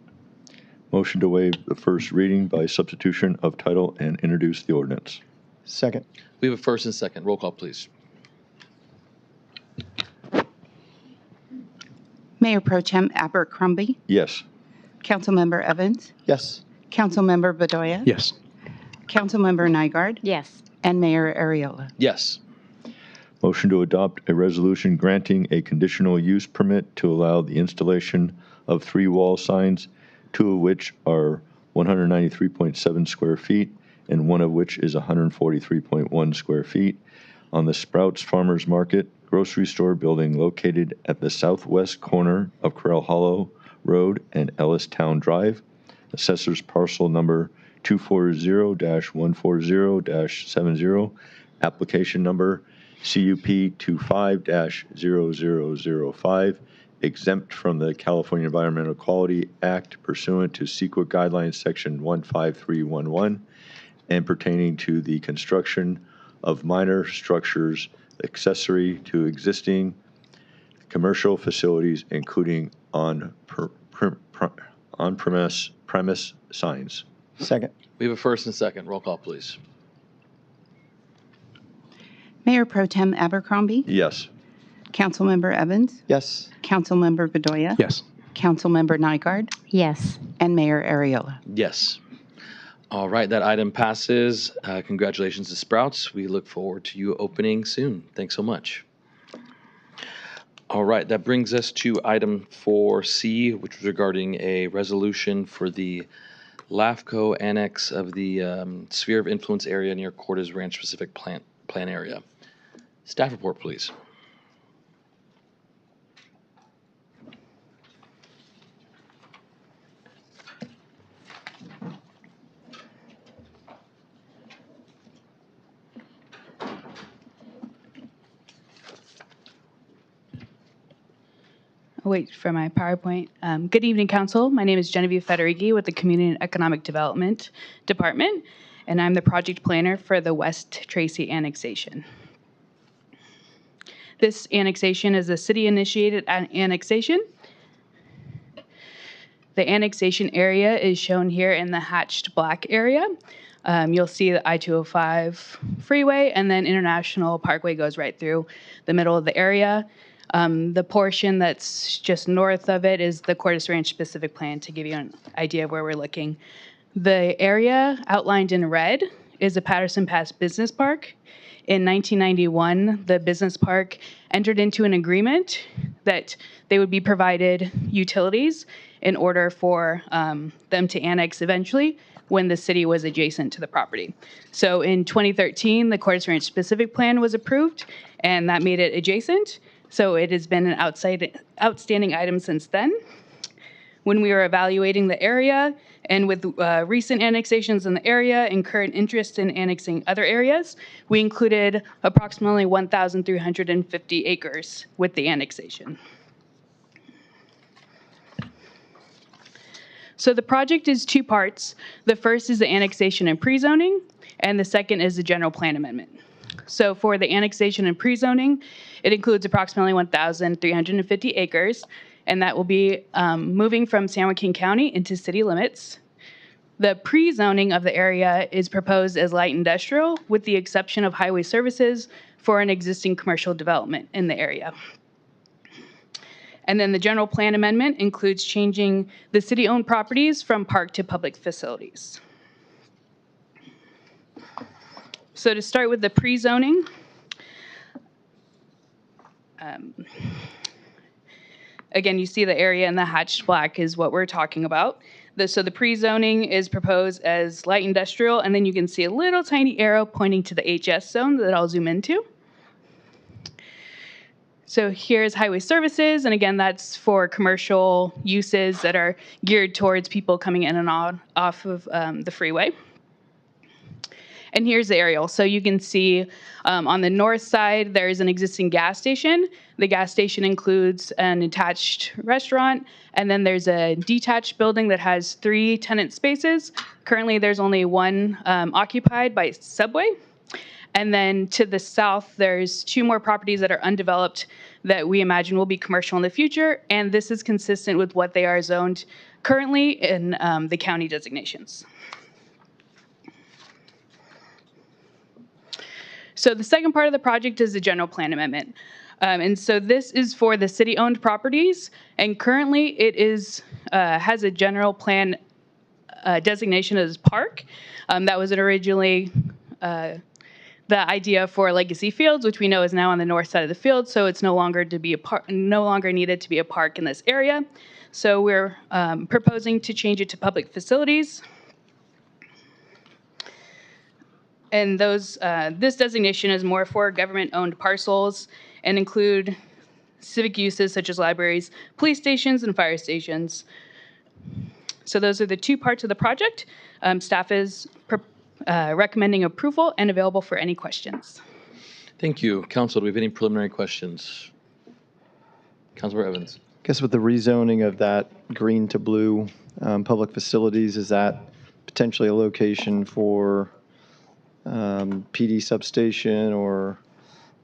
Motion to waive the first reading by substitution of title and introduce the ordinance. Second. We have a first and second. Roll call, please. Mayor Pro Tem Abercrombie, Yes. Councilmember Evans, Yes. Councilmember Bedoya, Yes. Councilmember Nygaard, Yes. and Mayor Arreola. Yes. Motion to adopt a resolution granting a conditional use permit to allow the installation of 3 wall signs, 2 of which are 193.7 square feet and 1 of which is 143.1 square feet on the Sprouts Farmers Market grocery store building located at the southwest corner of Corral Hollow Road and Ellis Town Drive, Assessor's parcel number 240-140-70, application number CUP 25-0005, exempt from the California Environmental Quality Act pursuant to CEQA Guidelines Section 15311, and pertaining to the construction of minor structures accessory to existing commercial facilities, including on-premise signs. Second. We have a first and second. Roll call, please. Mayor Pro Tem Abercrombie, Yes. Councilmember Evans, Yes. Councilmember Bedoya, Yes. Councilmember Nygaard, Yes. and Mayor Arreola. Yes. All right, that item passes. Congratulations to Sprouts. We look forward to you opening soon. Thanks so much. All right, that brings us to item 4C, which was regarding a resolution for the LAFCO annex of the sphere of influence area near Cortez Ranch Pacific plan area. Staff report, please. I'll wait for my PowerPoint. Good evening, Council. My name is Genevieve Federighi with the Community and Economic Development Department, and I'm the project planner for the West Tracy annexation. This annexation is a city-initiated annexation. The annexation area is shown here in the hatched black area. You'll see the I-205 freeway, and then International Parkway goes right through the middle of the area. The portion that's just north of it is the Cortez Ranch specific plan, to give you an idea of where we're looking. The area outlined in red is a Patterson Pass Business Park. In 1991, the business park entered into an agreement that they would be provided utilities in order for them to annex eventually when the city was adjacent to the property. So in 2013, the Cortez Ranch specific plan was approved, and that made it adjacent. So it has been an outstanding item since then. when we were evaluating the area, and with recent annexations in the area and current interest in annexing other areas, we included approximately 1,350 acres with the annexation. So the project is two parts. The first is the annexation and pre-zoning, and the second is the general plan amendment. So for the annexation and pre-zoning, it includes approximately 1,350 acres, and that will be moving from San Joaquin County into city limits. The pre-zoning of the area is proposed as light industrial, with the exception of highway services for an existing commercial development in the area. And then the general plan amendment includes changing the city-owned properties from park to public facilities. So to start with the pre-zoning, again, you see the area in the hatched black is what we're talking about. So the pre-zoning is proposed as light industrial, and then you can see a little tiny arrow pointing to the HS zone that I'll zoom into. So here's highway services, and again, that's for commercial uses that are geared towards people coming in and off of the freeway. And here's the aerial. So you can see on the north side, there is an existing gas station. The gas station includes an attached restaurant, and then there's a detached building that has 3 tenant spaces. Currently, there's only one occupied by Subway. And then to the south, there's 2 more properties that are undeveloped that we imagine will be commercial in the future. And this is consistent with what they are zoned currently in the county designations. So the second part of the project is the general plan amendment. And so this is for the city-owned properties. And currently it is has a general plan designation as park. That was originally the idea for Legacy Fields, which we know is now on the north side of the field, so it's no longer needed to be a park in this area. So we're proposing to change it to public facilities. And this designation is more for government-owned parcels and include civic uses such as libraries, police stations, and fire stations. So those are the 2 parts of the project. Staff is recommending approval and available for any questions. Thank you. Council, do we have any preliminary questions? Councilor Evans. I guess with the rezoning of that green to blue public facilities, is that potentially a location for PD substation or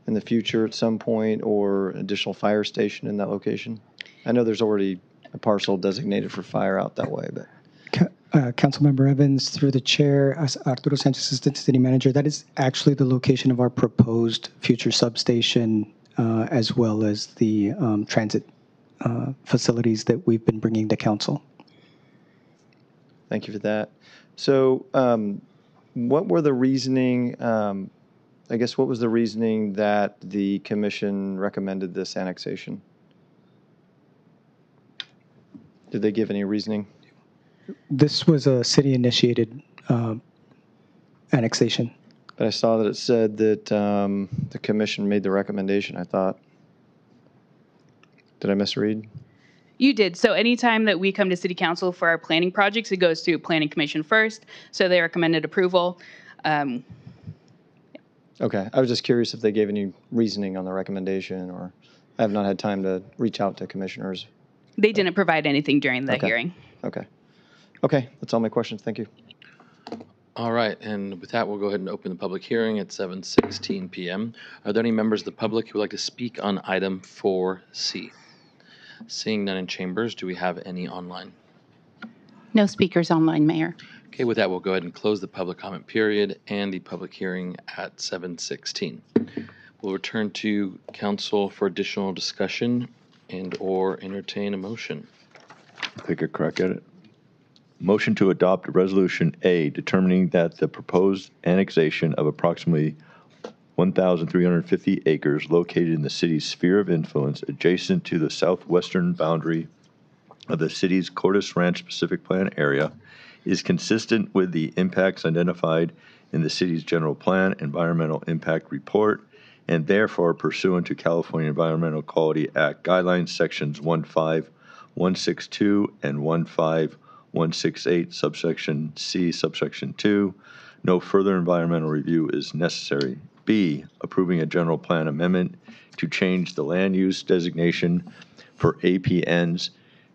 in the future at some point, or additional fire station in that location? I know there's already a parcel designated for fire out that way, but. Councilmember Evans, through the chair, as Arturo Sanchez, Assistant City Manager, that is actually the location of our proposed future substation, as well as the transit facilities that we've been bringing to council. Thank you for that. So what were the reasoning, I guess what was the reasoning that the commission recommended this annexation? Did they give any reasoning? This was a city-initiated annexation. But I saw that it said that the commission made the recommendation, I thought. Did I misread? You did. So anytime that we come to City Council for our planning projects, it goes through Planning Commission first. So they recommended approval. Okay. I was just curious if they gave any reasoning on the recommendation, or I have not had time to reach out to commissioners. They didn't provide anything during the hearing. Okay. Okay. That's all my questions. Thank you. All right, and with that, we'll go ahead and open the public hearing at 7:16 p.m. Are there any members of the public who would like to speak on item 4C? Seeing none in chambers, do we have any online? No speakers online, Mayor. Okay, with that, we'll go ahead and close the public comment period and the public hearing at 7:16. We'll return to council for additional discussion and or entertain a motion. Take a crack at it. Motion to adopt Resolution A determining that the proposed annexation of approximately 1,350 acres located in the city's sphere of influence adjacent to the southwestern boundary of the city's Cordes Ranch Pacific Plan area is consistent with the impacts identified in the city's general plan environmental impact report, and therefore pursuant to California Environmental Quality Act guidelines sections 1.5, 162 and 15168, subsection C, subsection 2. No further environmental review is necessary. B, approving a general plan amendment to change the land use designation for APNs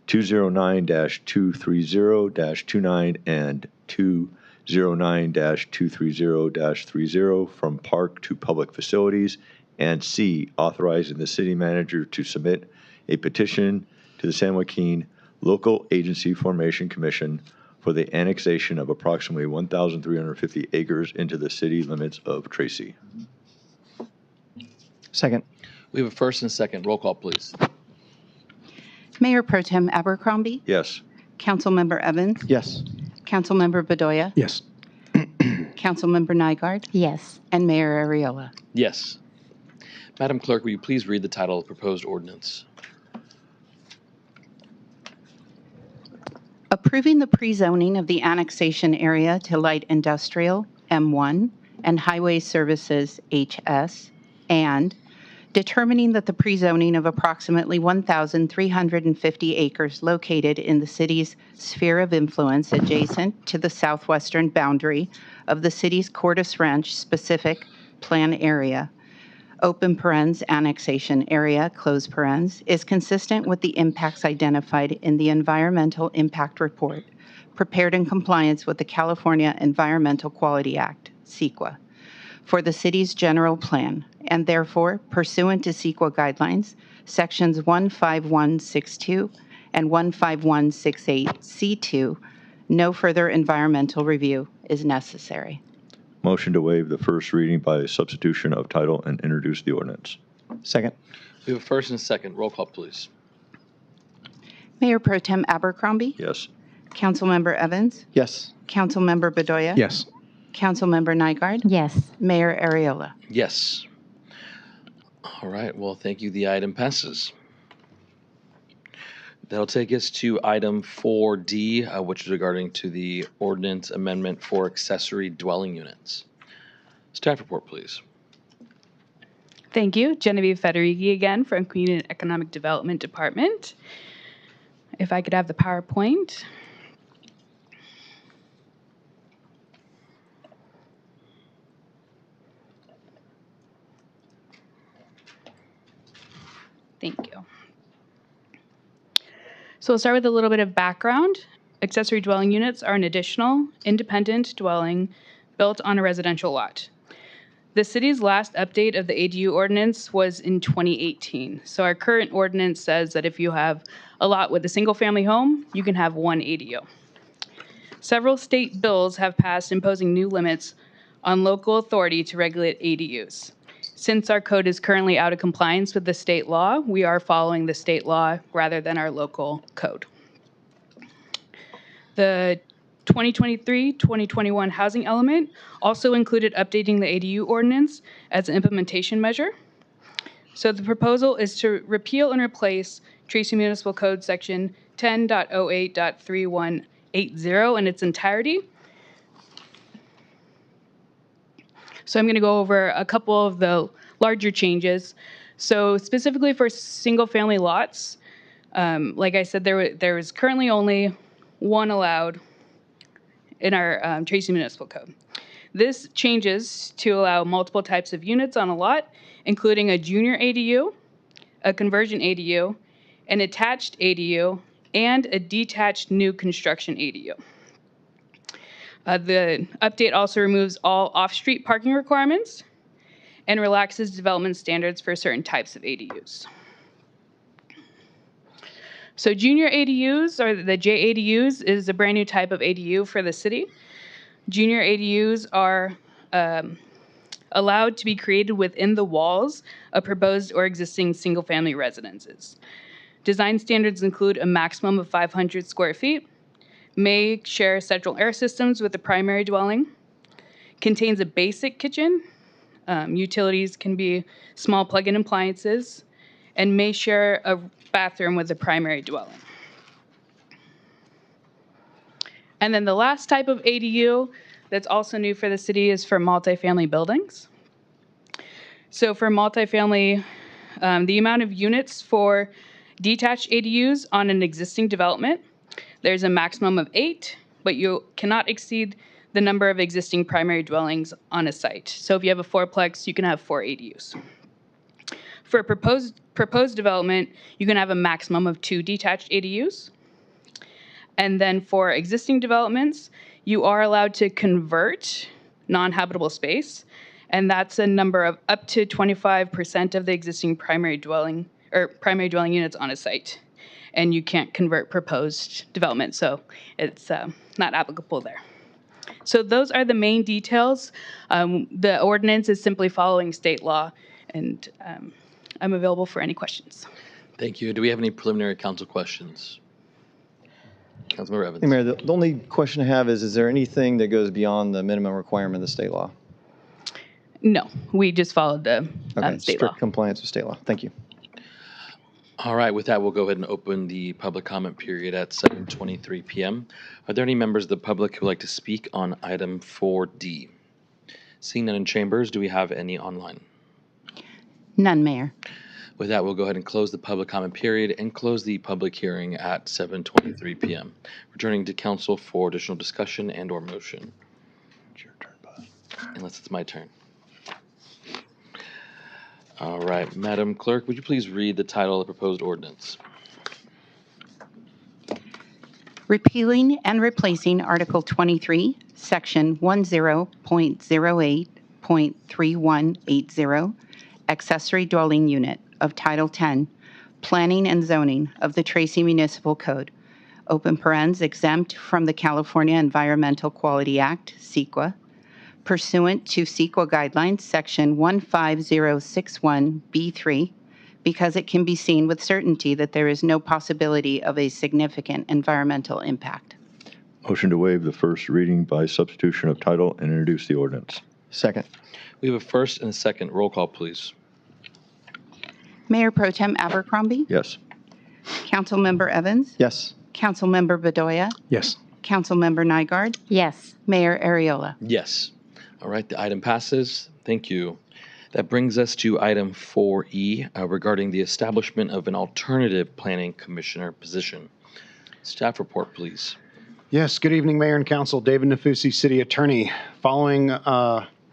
209-230-29 and 209-230-30 from park to public facilities. And C, authorizing the city manager to submit a petition to the San Joaquin Local Agency Formation Commission for the annexation of approximately 1,350 acres into the city limits of Tracy. Second. We have a first and a second. Roll call, please. Mayor Pro Tem Abercrombie, Yes. Councilmember Evans, Yes. Councilmember Bedoya, Yes. Councilmember Nygaard, Yes. and Mayor Ariola. Yes. Madam Clerk, will you please read the title of the proposed ordinance? Approving the pre-zoning of the annexation area to light industrial, M1, and highway services, HS, and determining that the pre-zoning of approximately 1,350 acres located in the city's sphere of influence adjacent to the southwestern boundary of the city's Cordes Ranch specific plan area, open parens, annexation area, close parens, is consistent with the impacts identified in the Environmental Impact Report, prepared in compliance with the California Environmental Quality Act, CEQA, for the city's general plan, and therefore, pursuant to CEQA guidelines, sections 15162 and 15168C2, no further environmental review is necessary. Motion to waive the first reading by substitution of title and introduce the ordinance. Second. We have a first and a second. Roll call, please. Mayor Pro Tem Abercrombie, Yes. Councilmember Evans, Yes. Councilmember Bedoya, Yes. Councilmember Nygaard, Yes. Mayor Ariola. Yes. All right. Well, thank you. The item passes. That'll take us to item 4D, which is regarding to the ordinance amendment for accessory dwelling units. Staff report, please. Thank you. Genevieve Federighi again from Community and Economic Development Department. If I could have the PowerPoint. Thank you. So we'll start with a little bit of background. Accessory dwelling units are an additional, independent dwelling built on a residential lot. The city's last update of the ADU ordinance was in 2018. So our current ordinance says that if you have a lot with a single-family home, you can have one ADU. Several state bills have passed imposing new limits on local authority to regulate ADUs. Since our code is currently out of compliance with the state law, we are following the state law rather than our local code. The 2023-2021 housing element also included updating the ADU ordinance as an implementation measure. So the proposal is to repeal and replace Tracy Municipal Code Section 10.08.3180 in its entirety. So I'm going to go over a couple of the larger changes. So specifically for single-family lots, like I said, there is currently only one allowed in our Tracy Municipal Code. This changes to allow multiple types of units on a lot, including a junior ADU, a conversion ADU, an attached ADU, and a detached new construction ADU. The update also removes all off-street parking requirements and relaxes development standards for certain types of ADUs. So junior ADUs, or the JADUs, is a brand new type of ADU for the city. Junior ADUs are allowed to be created within the walls of proposed or existing single-family residences. Design standards include a maximum of 500 square feet, may share central air systems with the primary dwelling, contains a basic kitchen, utilities can be small plug-in appliances, and may share a bathroom with the primary dwelling. And then the last type of ADU that's also new for the city is for multifamily buildings. So for multifamily, the amount of units for detached ADUs on an existing development. There's a maximum of 8, but you cannot exceed the number of existing primary dwellings on a site. So if you have a fourplex, you can have 4 ADUs. For a proposed development, you can have a maximum of 2 detached ADUs. And then for existing developments, you are allowed to convert non-habitable space, and that's a number of up to 25% of the existing primary dwelling units on a site. And you can't convert proposed development, so it's not applicable there. So those are the main details. The ordinance is simply following state law, and I'm available for any questions. Thank you. Do we have any preliminary council questions? Councilmember Evans. Hey, Mayor, the only question I have is there anything that goes beyond the minimum requirement of the state law? No, we just followed the state strict law. compliance with state law. Thank you. All right, with that, we'll go ahead and open the public comment period at 7:23 p.m. Are there any members of the public who would like to speak on item 4D? Seeing none in chambers, do we have any online? None, Mayor. With that, we'll go ahead and close the public comment period and close the public hearing at 7:23 p.m. Returning to council for additional discussion and or motion. It's your turn, bud. Unless it's my turn. All right, Madam Clerk, would you please read the title of the proposed ordinance? Repealing and replacing Article 23, Section 10.08.3180, accessory dwelling unit of Title 10, Planning and Zoning of the Tracy Municipal Code, open parens, exempt from the California Environmental Quality Act, CEQA, pursuant to CEQA guidelines, Section 15061B3, because it can be seen with certainty that there is no possibility of a significant environmental impact. Motion to waive the first reading by substitution of title and introduce the ordinance. Second. We have a first and a second. Roll call, please. Mayor Pro Tem Abercrombie? Yes. Councilmember Evans? Yes. Councilmember Bedoya? Yes. Councilmember Nygaard? Yes. Mayor Arreola? Yes. All right, the item passes. Thank you. That brings us to item 4E regarding the establishment of an alternative planning commissioner position. Staff report, please. Yes, good evening, Mayor and Council. David Nafusi, City Attorney. Following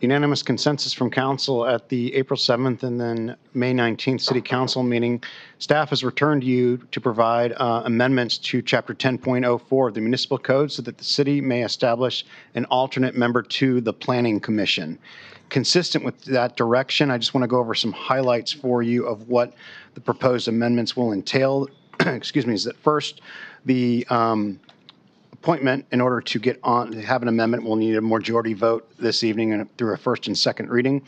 unanimous consensus from Council at the April 7th and then May 19th City Council meeting, staff has returned to you to provide amendments to Chapter 10.04 of the Municipal Code so that the city may establish an alternate member to the Planning Commission. Consistent with that direction, I just want to go over some highlights for you of what the proposed amendments will entail. Excuse me, is that first, the appointment, in order to get on to have an amendment, we'll need a majority vote this evening and through a first and second reading.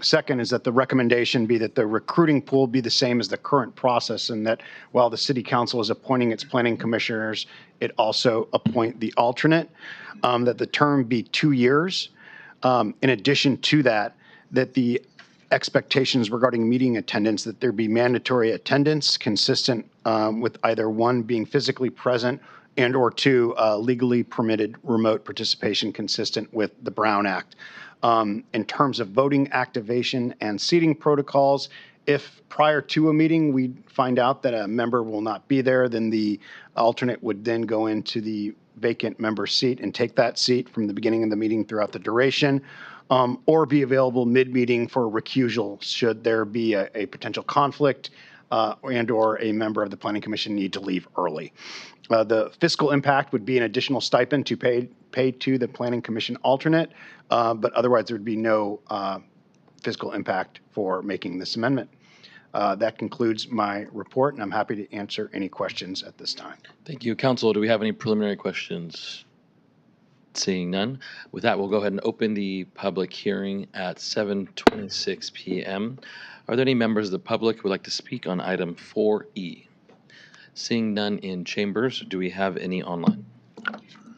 Second is that the recommendation be that the recruiting pool be the same as the current process, and that while the city council is appointing its planning commissioners, it also appoint the alternate, that the term be 2 years. In addition to that, that the expectations regarding meeting attendance, that there be mandatory attendance consistent with either 1 being physically present and or 2 legally permitted remote participation consistent with the Brown Act. In terms of voting activation and seating protocols, if prior to a meeting we find out that a member will not be there, then the alternate would then go into the vacant member seat and take that seat from the beginning of the meeting throughout the duration, or be available mid-meeting for recusal should there be a potential conflict and or a member of the Planning Commission need to leave early. The fiscal impact would be an additional stipend to pay to the Planning Commission alternate, but otherwise there would be no fiscal impact for making this amendment. That concludes my report, and I'm happy to answer any questions at this time. Thank you. Council, do we have any preliminary questions? Seeing none. With that, we'll go ahead and open the public hearing at 7:26 p.m. Are there any members of the public who would like to speak on item 4E? Seeing none in chambers, do we have any online?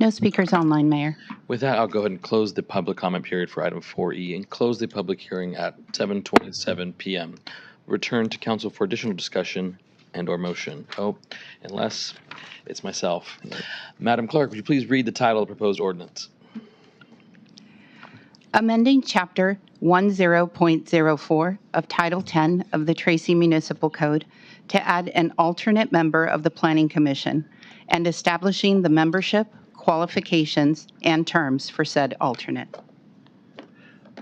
No speakers online, Mayor. With that, I'll go ahead and close the public comment period for item 4E and close the public hearing at 7:27 p.m. Return to council for additional discussion and or motion. Oh, unless it's myself. Madam Clerk, would you please read the title of the proposed ordinance? Amending Chapter 10.04 of Title 10 of the Tracy Municipal Code to add an alternate member of the Planning Commission and establishing the membership, qualifications, and terms for said alternate.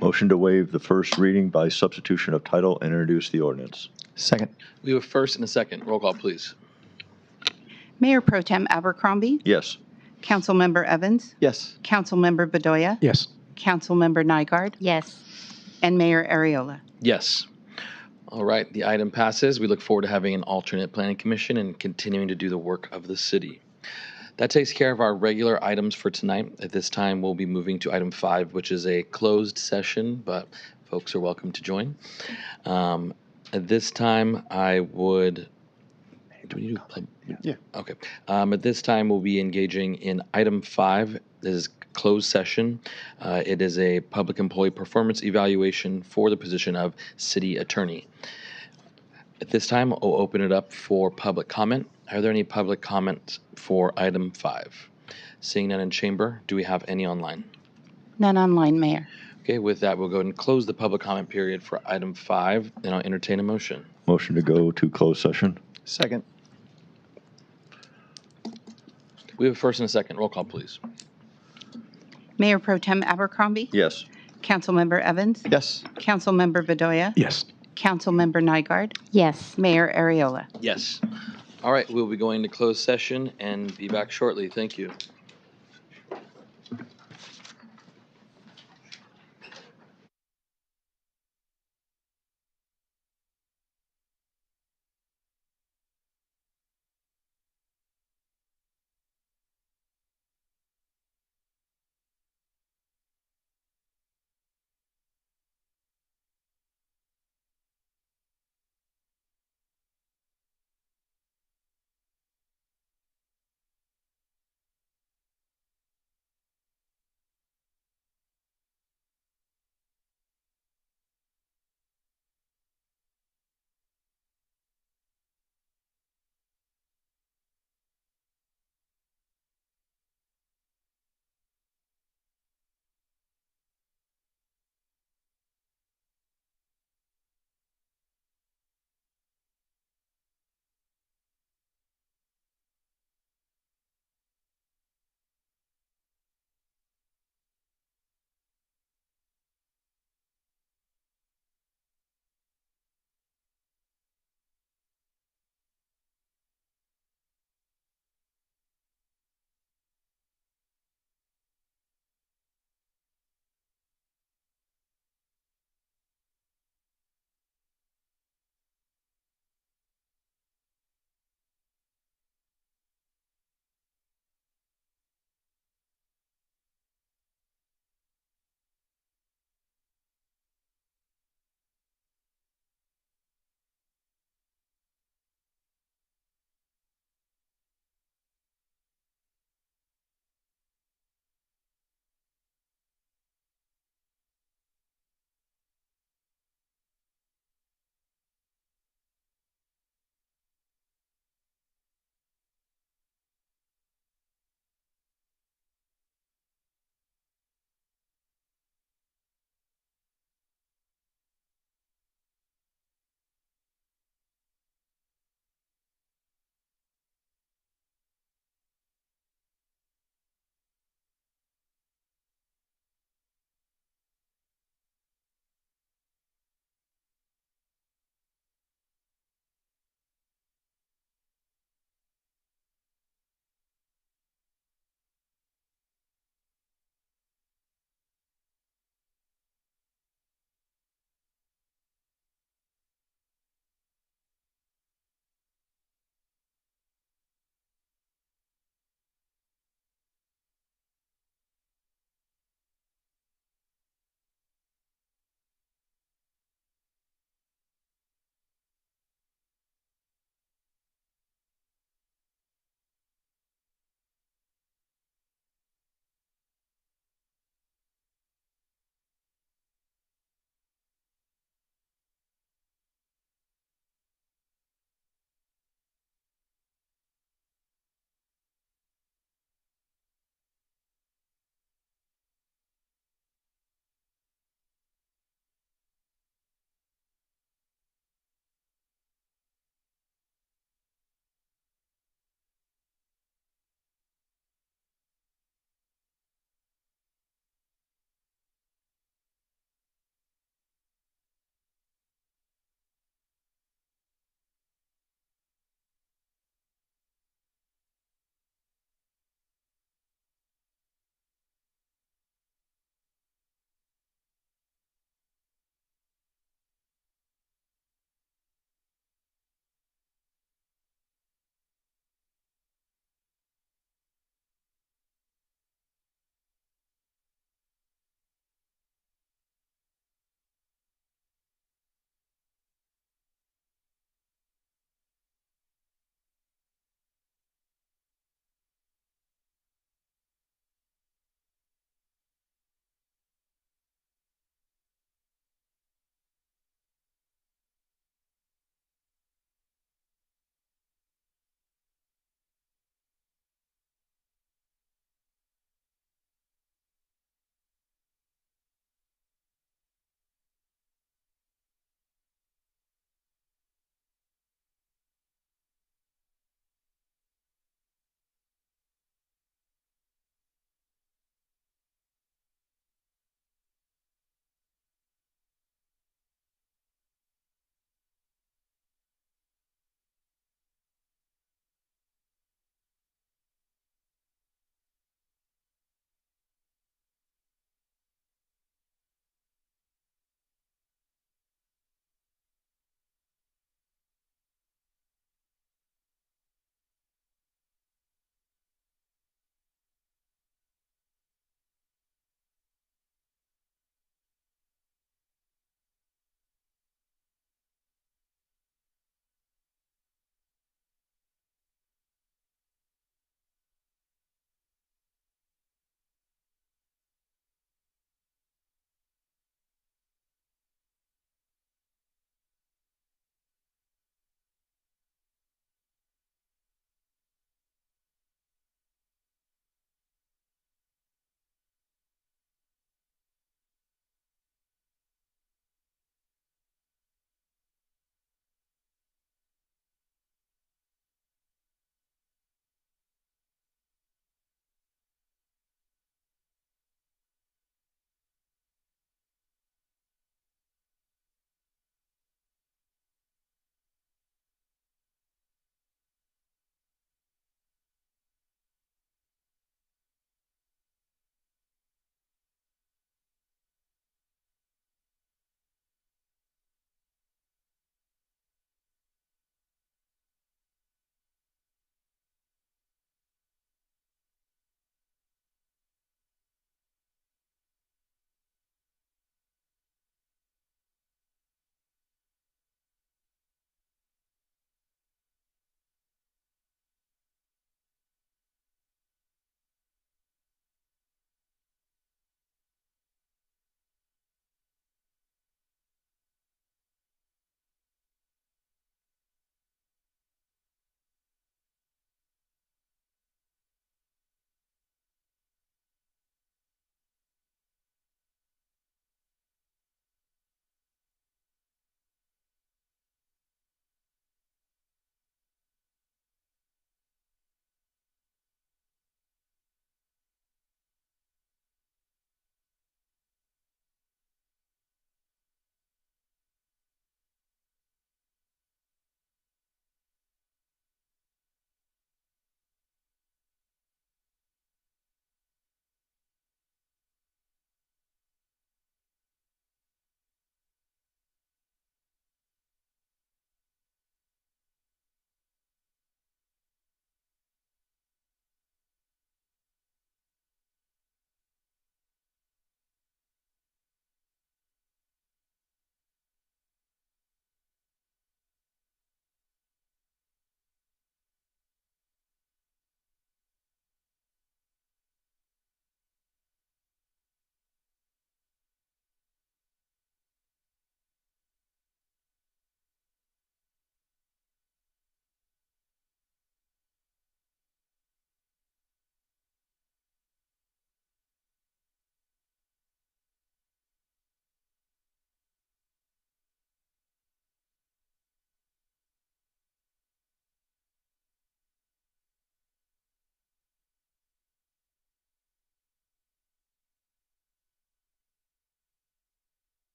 Motion to waive the first reading by substitution of title and introduce the ordinance. Second. We have a first and a second. Roll call, please. Mayor Pro Tem Abercrombie, Yes. Councilmember Evans, Yes. Councilmember Bedoya, Yes. Councilmember Nygaard, Yes. and Mayor Arreola. Yes. All right, the item passes. We look forward to having an alternate planning commission and continuing to do the work of the city. That takes care of our regular items for tonight. At this time, we'll be moving to item 5, which is a closed session, but folks are welcome to join. At this time, I would. Do we need to play? Yeah. Okay. At this time, we'll be engaging in item 5. This is closed session. It is a public employee performance evaluation for the position of city attorney. At this time, I'll open it up for public comment. Are there any public comments for item 5? Seeing none in chamber, do we have any online? None online, Mayor. Okay, with that, we'll go ahead and close the public comment period for item 5, and I'll entertain a motion. Motion to go to closed session. Second. We have a first and a second. Roll call, please. Mayor Pro Tem Abercrombie, Yes. Councilmember Evans, Yes. Councilmember Bedoya, Yes. Councilmember Nygaard, Yes. Mayor Arreola. Yes. All right, we'll be going to closed session and be back shortly. Thank you.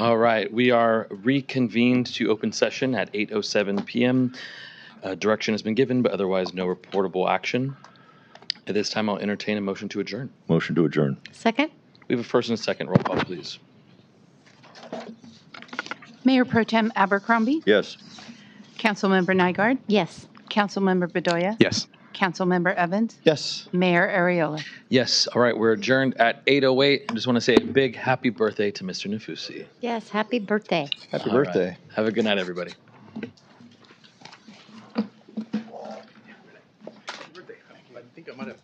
All right, we are reconvened to open session at 8:07 PM. Direction has been given, but otherwise no reportable action. At this time, I'll entertain a motion to adjourn. Motion to adjourn. Second? We have a first and a second. Roll call, please. Mayor Pro Tem Abercrombie, Yes. Councilmember Nygaard, Yes. Councilmember Bedoya, Yes. Councilmember Evans, Yes. Mayor Arreola. Yes, all right, we're adjourned at 8:08. I just want to say a big happy birthday to Mr. Nafusi. Yes, happy birthday. Happy All right. birthday. Have a good night, everybody. I think I might have.